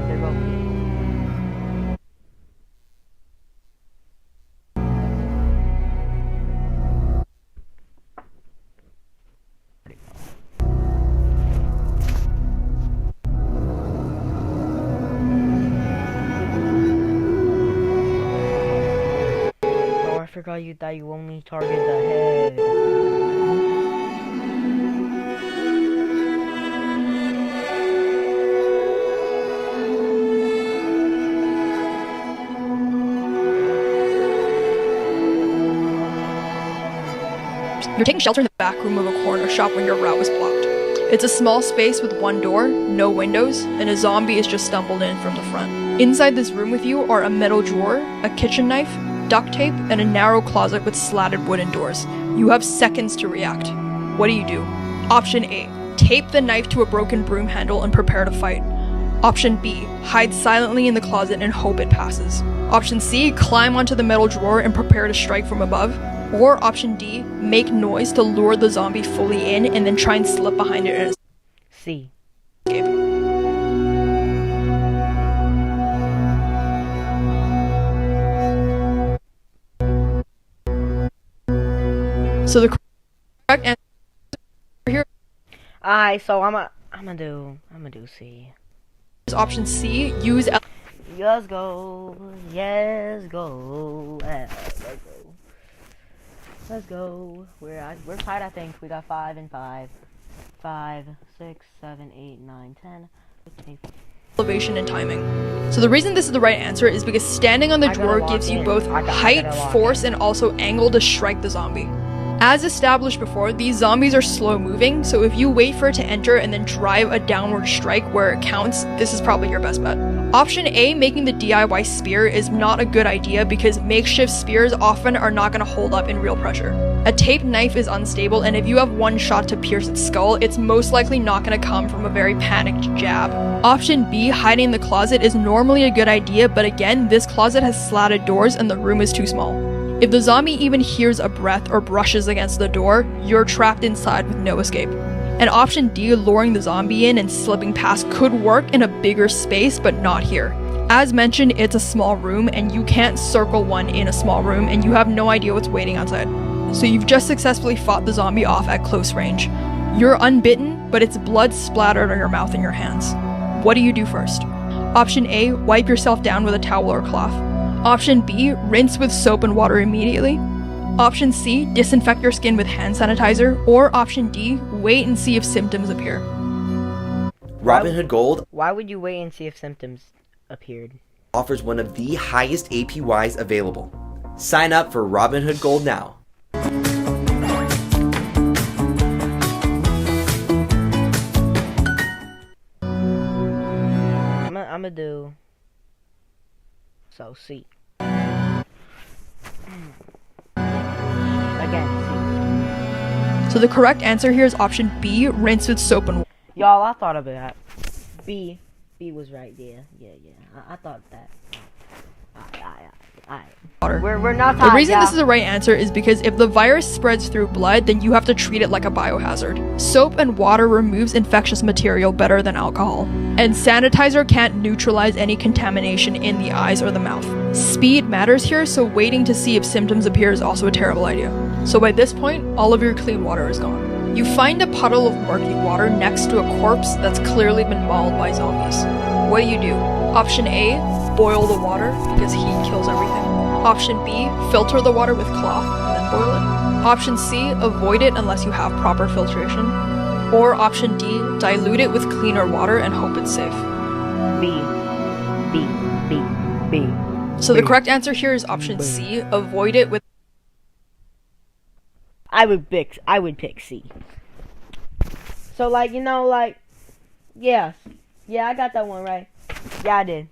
They're both I forgot you thought you only target the head. You're taking shelter in the back room of a corner shop when your route was blocked. It's a small space with one door, no windows, and a zombie has just stumbled in from the front. Inside this room with you are a metal drawer, a kitchen knife, duct tape, and a narrow closet with slatted wooden doors. You have seconds to react. What do? Option A. Tape the knife to a broken broom handle and prepare to fight. Option B. Hide silently in the closet and hope it passes. Option C. Climb onto the metal drawer and prepare to strike from above. Or Option D. Make noise to lure the zombie fully in and then try and slip behind it and C. escape. So the correct answer here Alright, so I'm gonna do C. is option C. Use Let's go. Yes, go. Let's go. We're tied, I think. We got 5 and 5. 5, 6, 7, 8, 9, 10. 15. elevation and timing. So the reason this is the right answer is because standing on the drawer gives you both height, force, and also angle to strike the zombie. As established before, these zombies are slow moving, so if you wait for it to enter and then drive a downward strike where it counts, this is probably your best bet. Option A, making the DIY spear, is not a good idea because makeshift spears often are not going to hold up in real pressure. A taped knife is unstable, and if you have one shot to pierce its skull, it's most likely not going to come from a very panicked jab. Option B, hiding in the closet, is normally a good idea, but again, this closet has slatted doors and the room is too small. If the zombie even hears a breath or brushes against the door, you're trapped inside with no escape. And option D, luring the zombie in and slipping past, could work in a bigger space, but not here. As mentioned, it's a small room and you can't circle one in a small room and you have no idea what's waiting outside. So you've just successfully fought the zombie off at close range. You're unbitten, but it's blood splattered on your mouth and your hands. What do you do first? Option A, wipe yourself down with a towel or cloth. Option B, rinse with soap and water immediately. Option C, disinfect your skin with hand sanitizer. Or option D, wait and see if symptoms appear. Robinhood Gold. Why would you wait and see if symptoms appeared? Offers one of the highest APYs available. Sign up for Robinhood Gold now. I'm gonna do C. Again, C. So the correct answer here is option B, rinse with soap and water. Y'all, I thought of that. B was right. Yeah. I thought that. We're not tied, The reason this is the right answer is because if the virus spreads through blood, then you have to treat it like a biohazard. Soap and water removes infectious material better than alcohol, and sanitizer can't neutralize any contamination in the eyes or the mouth. Speed matters here, so waiting to see if symptoms appear is also a terrible idea. So by this point, all of your clean water is gone. You find a puddle of murky water next to a corpse that's clearly been mauled by zombies. What do? Option A, boil the water because heat kills everything. Option B, filter the water with cloth and then boil it. Option C, avoid it unless you have proper filtration. Or option D, dilute it with cleaner water and hope it's safe. B. So the correct answer here is option C, avoid it with... I would pick C. So yeah, I got that one right. Yeah, I did.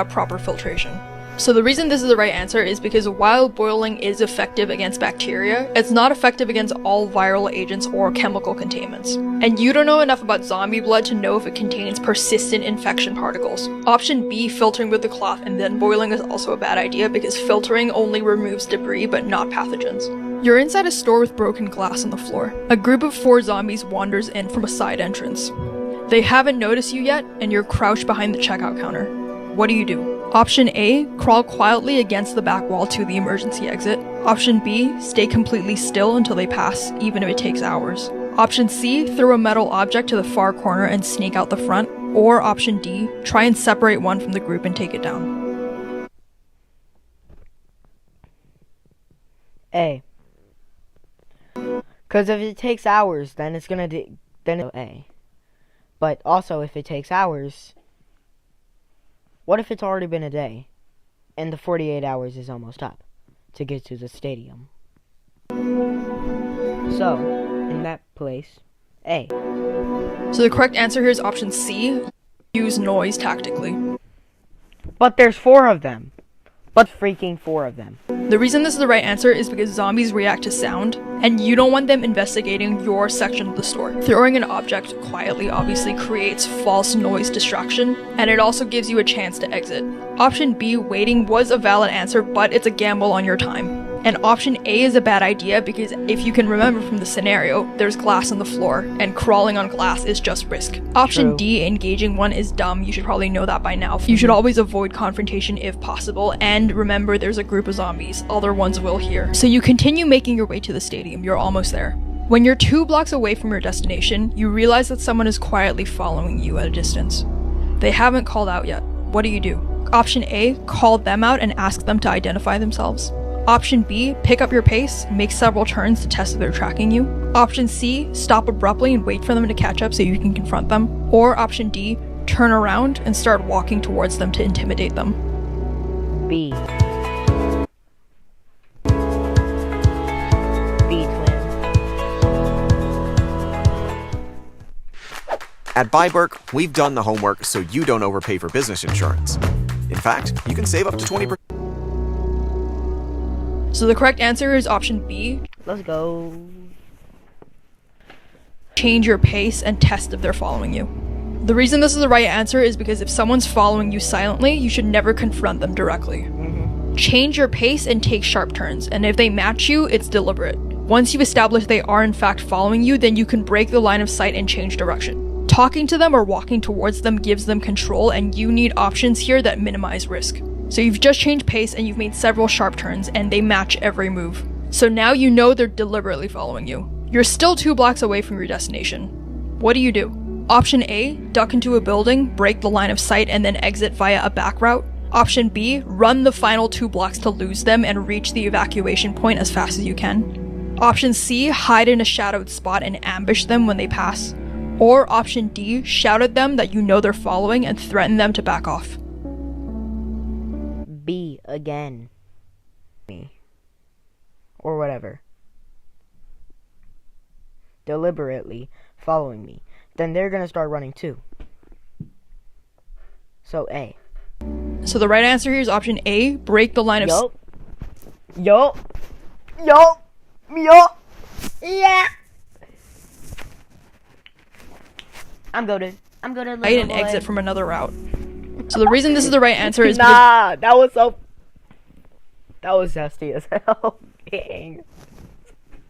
Proper filtration. So the reason this is the right answer is because while boiling is effective against bacteria, it's not effective against all viral agents or chemical contaminants. And you don't know enough about zombie blood to know if it contains persistent infection particles. Option B, filtering with the cloth and then boiling, is also a bad idea because filtering only removes debris but not pathogens. You're inside a store with broken glass on the floor. A group of 4 zombies wanders in from a side entrance. They haven't noticed you yet, and you're crouched behind the checkout counter. What do? Option A, crawl quietly against the back wall to the emergency exit. Option B, stay completely still until they pass, even if it takes hours. Option C, throw a metal object to the far corner and sneak out the front. Or option D, try and separate one from the group and take it down. A. Because if it takes hours, then it's gonna A. But also, if it takes hours, what if it's already been a day, and the 48 hours is almost up to get to the stadium? So, in that place, A. So the correct answer here is option C, use noise tactically. But there's 4 of them. But freaking 4 of them. The reason this is the right answer is because zombies react to sound, and you don't want them investigating your section of the store. Throwing an object quietly obviously creates false noise distraction, and it also gives you a chance to exit. Option B, waiting, was a valid answer, but it's a gamble on your time. And option A is a bad idea because if you can remember from the scenario, there's glass on the floor, and crawling on glass is just risk. Option D, engaging one, is dumb. You should probably know that by now. You should always avoid confrontation if possible, and remember there's a group of zombies. Other ones will hear. So you continue making your way to the stadium. You're almost there. When you're 2 blocks away from your destination, you realize that someone is quietly following you at a distance. They haven't called out yet. What do you do? Option A, call them out and ask them to identify themselves. Option B, pick up your pace, make several turns to test if they're tracking you. Option C, stop abruptly and wait for them to catch up so you can confront them. Or option D, turn around and start walking towards them to intimidate them. B. B, twin. At Byberg, we've done the homework so you don't overpay for business insurance. In fact, you can save up to 20%. So the correct answer is option B. Let's go. Change your pace and test if they're following you. The reason this is the right answer is because if someone's following you silently, you should never confront them directly. Change your pace and take sharp turns, and if they match you, it's deliberate. Once you establish they are in fact following you, then you can break the line of sight and change direction. Talking to them or walking towards them gives them control, and you need options here that minimize risk. So you've just changed pace and you've made several sharp turns, and they match every move. So now you know they're deliberately following you. You're still 2 blocks away from your destination. What do you do? Option A, duck into a building, break the line of sight, and then exit via a back route. Option B, run the final 2 blocks to lose them and reach the evacuation point as fast as you can. Option C, hide in a shadowed spot and ambush them when they pass. Or option D, shout at them that you know they're following and threaten them to back off. B again. Me. Or whatever. Deliberately following me. Then they're gonna start running too. So A. So the right answer here is option A, break the line of Yup. Yeah. I'm goated. Sight and exit from another route. So the reason this is the right answer is that was zesty as hell. Dang.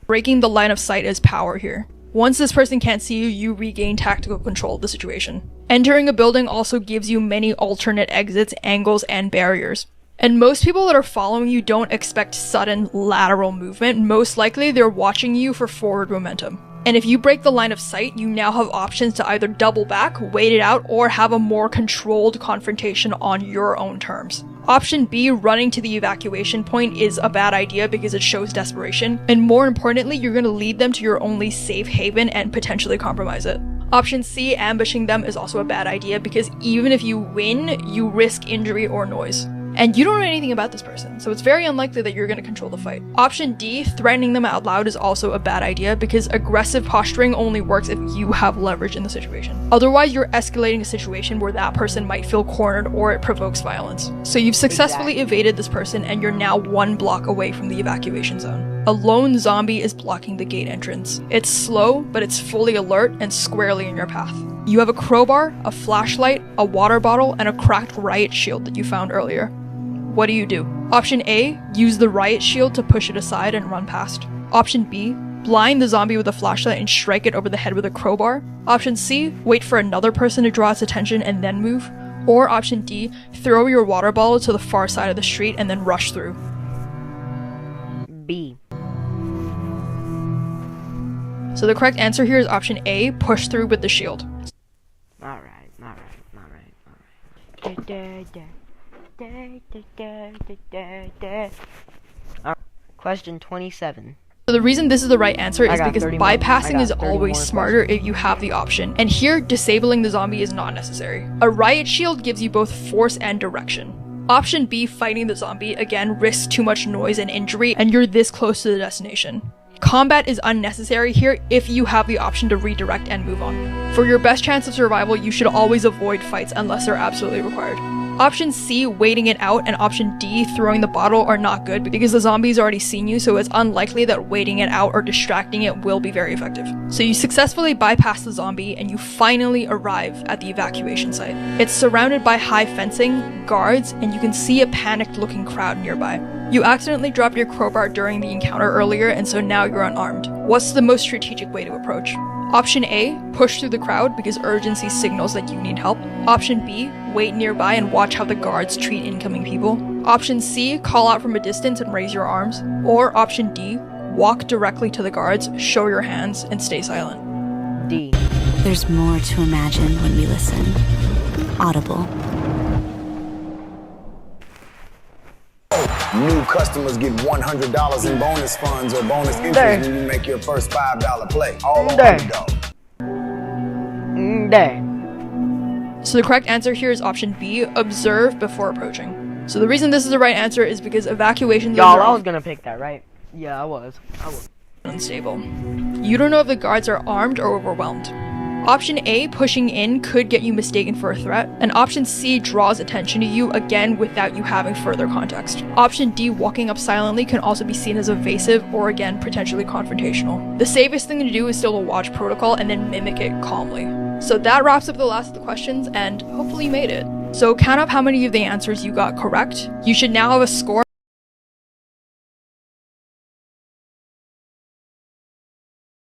Breaking the line of sight is power here. Once this person can't see you, you regain tactical control of the situation. Entering a building also gives you many alternate exits, angles, and barriers. And most people that are following you don't expect sudden lateral movement. Most likely they're watching you for forward momentum. And if you break the line of sight, you now have options to either double back, wait it out, or have a more controlled confrontation on your own terms. Option B, running to the evacuation point, is a bad idea because it shows desperation, and more importantly, you're going to lead them to your only safe haven and potentially compromise it. Option C, ambushing them, is also a bad idea because even if you win, you risk injury or noise. And you don't know anything about this person, so it's very unlikely that you're going to control the fight. Option D, threatening them out loud, is also a bad idea because aggressive posturing only works if you have leverage in the situation. Otherwise, you're escalating a situation where that person might feel cornered or it provokes violence. So you've successfully evaded this person and you're now 1 block away from the evacuation zone. A lone zombie is blocking the gate entrance. It's slow, but it's fully alert and squarely in your path. You have a crowbar, a flashlight, a water bottle, and a cracked riot shield that you found earlier. What do you do? Option A, use the riot shield to push it aside and run past. Option B, blind the zombie with a flashlight and strike it over the head with a crowbar. Option C, wait for another person to draw its attention and then move. Or option D, throw your water bottle to the far side of the street and then rush through. B. So the correct answer here is option A, push through with the shield. Alright. Question 27. So the reason this is the right answer is because bypassing is always smarter if you have the option, and here disabling the zombie is not necessary. A riot shield gives you both force and direction. Option B, fighting the zombie, again risks too much noise and injury, and you're this close to the destination. Combat is unnecessary here if you have the option to redirect and move on. For your best chance of survival, you should always avoid fights unless they're absolutely required. Option C, waiting it out, and option D, throwing the bottle are not good because the zombie's already seen you, so it's unlikely that waiting it out or distracting it will be very effective. So you successfully bypass the zombie and you finally arrive at the evacuation site. It's surrounded by high fencing, guards, and you can see a panicked looking crowd nearby. You accidentally dropped your crowbar during the encounter earlier, and so now you're unarmed. What's the most strategic way to approach? Option A, push through the crowd because urgency signals that you need help. Option B, wait nearby and watch how the guards treat incoming people. Option C, call out from a distance and raise your arms. Or option D, walk directly to the guards, show your hands, and stay silent. D. There's more to imagine when we listen. Audible. New customers get $100 in bonus funds or bonus interest when you make your first $5 play. All on Underdog. So the correct answer here is option B, observe before approaching. So the reason this is the right answer is because evacuation zones Y'all, are I was gonna pick that, right? Yeah, I was. Unstable. You don't know if the guards are armed or overwhelmed. Option A, pushing in, could get you mistaken for a threat, and option C draws attention to you, again without you having further context. Option D, walking up silently, can also be seen as evasive or again potentially confrontational. The safest thing to do is still to watch protocol and then mimic it calmly. So that wraps up the last of the questions, and hopefully you made it. So count up how many of the answers you got correct. You should now have a score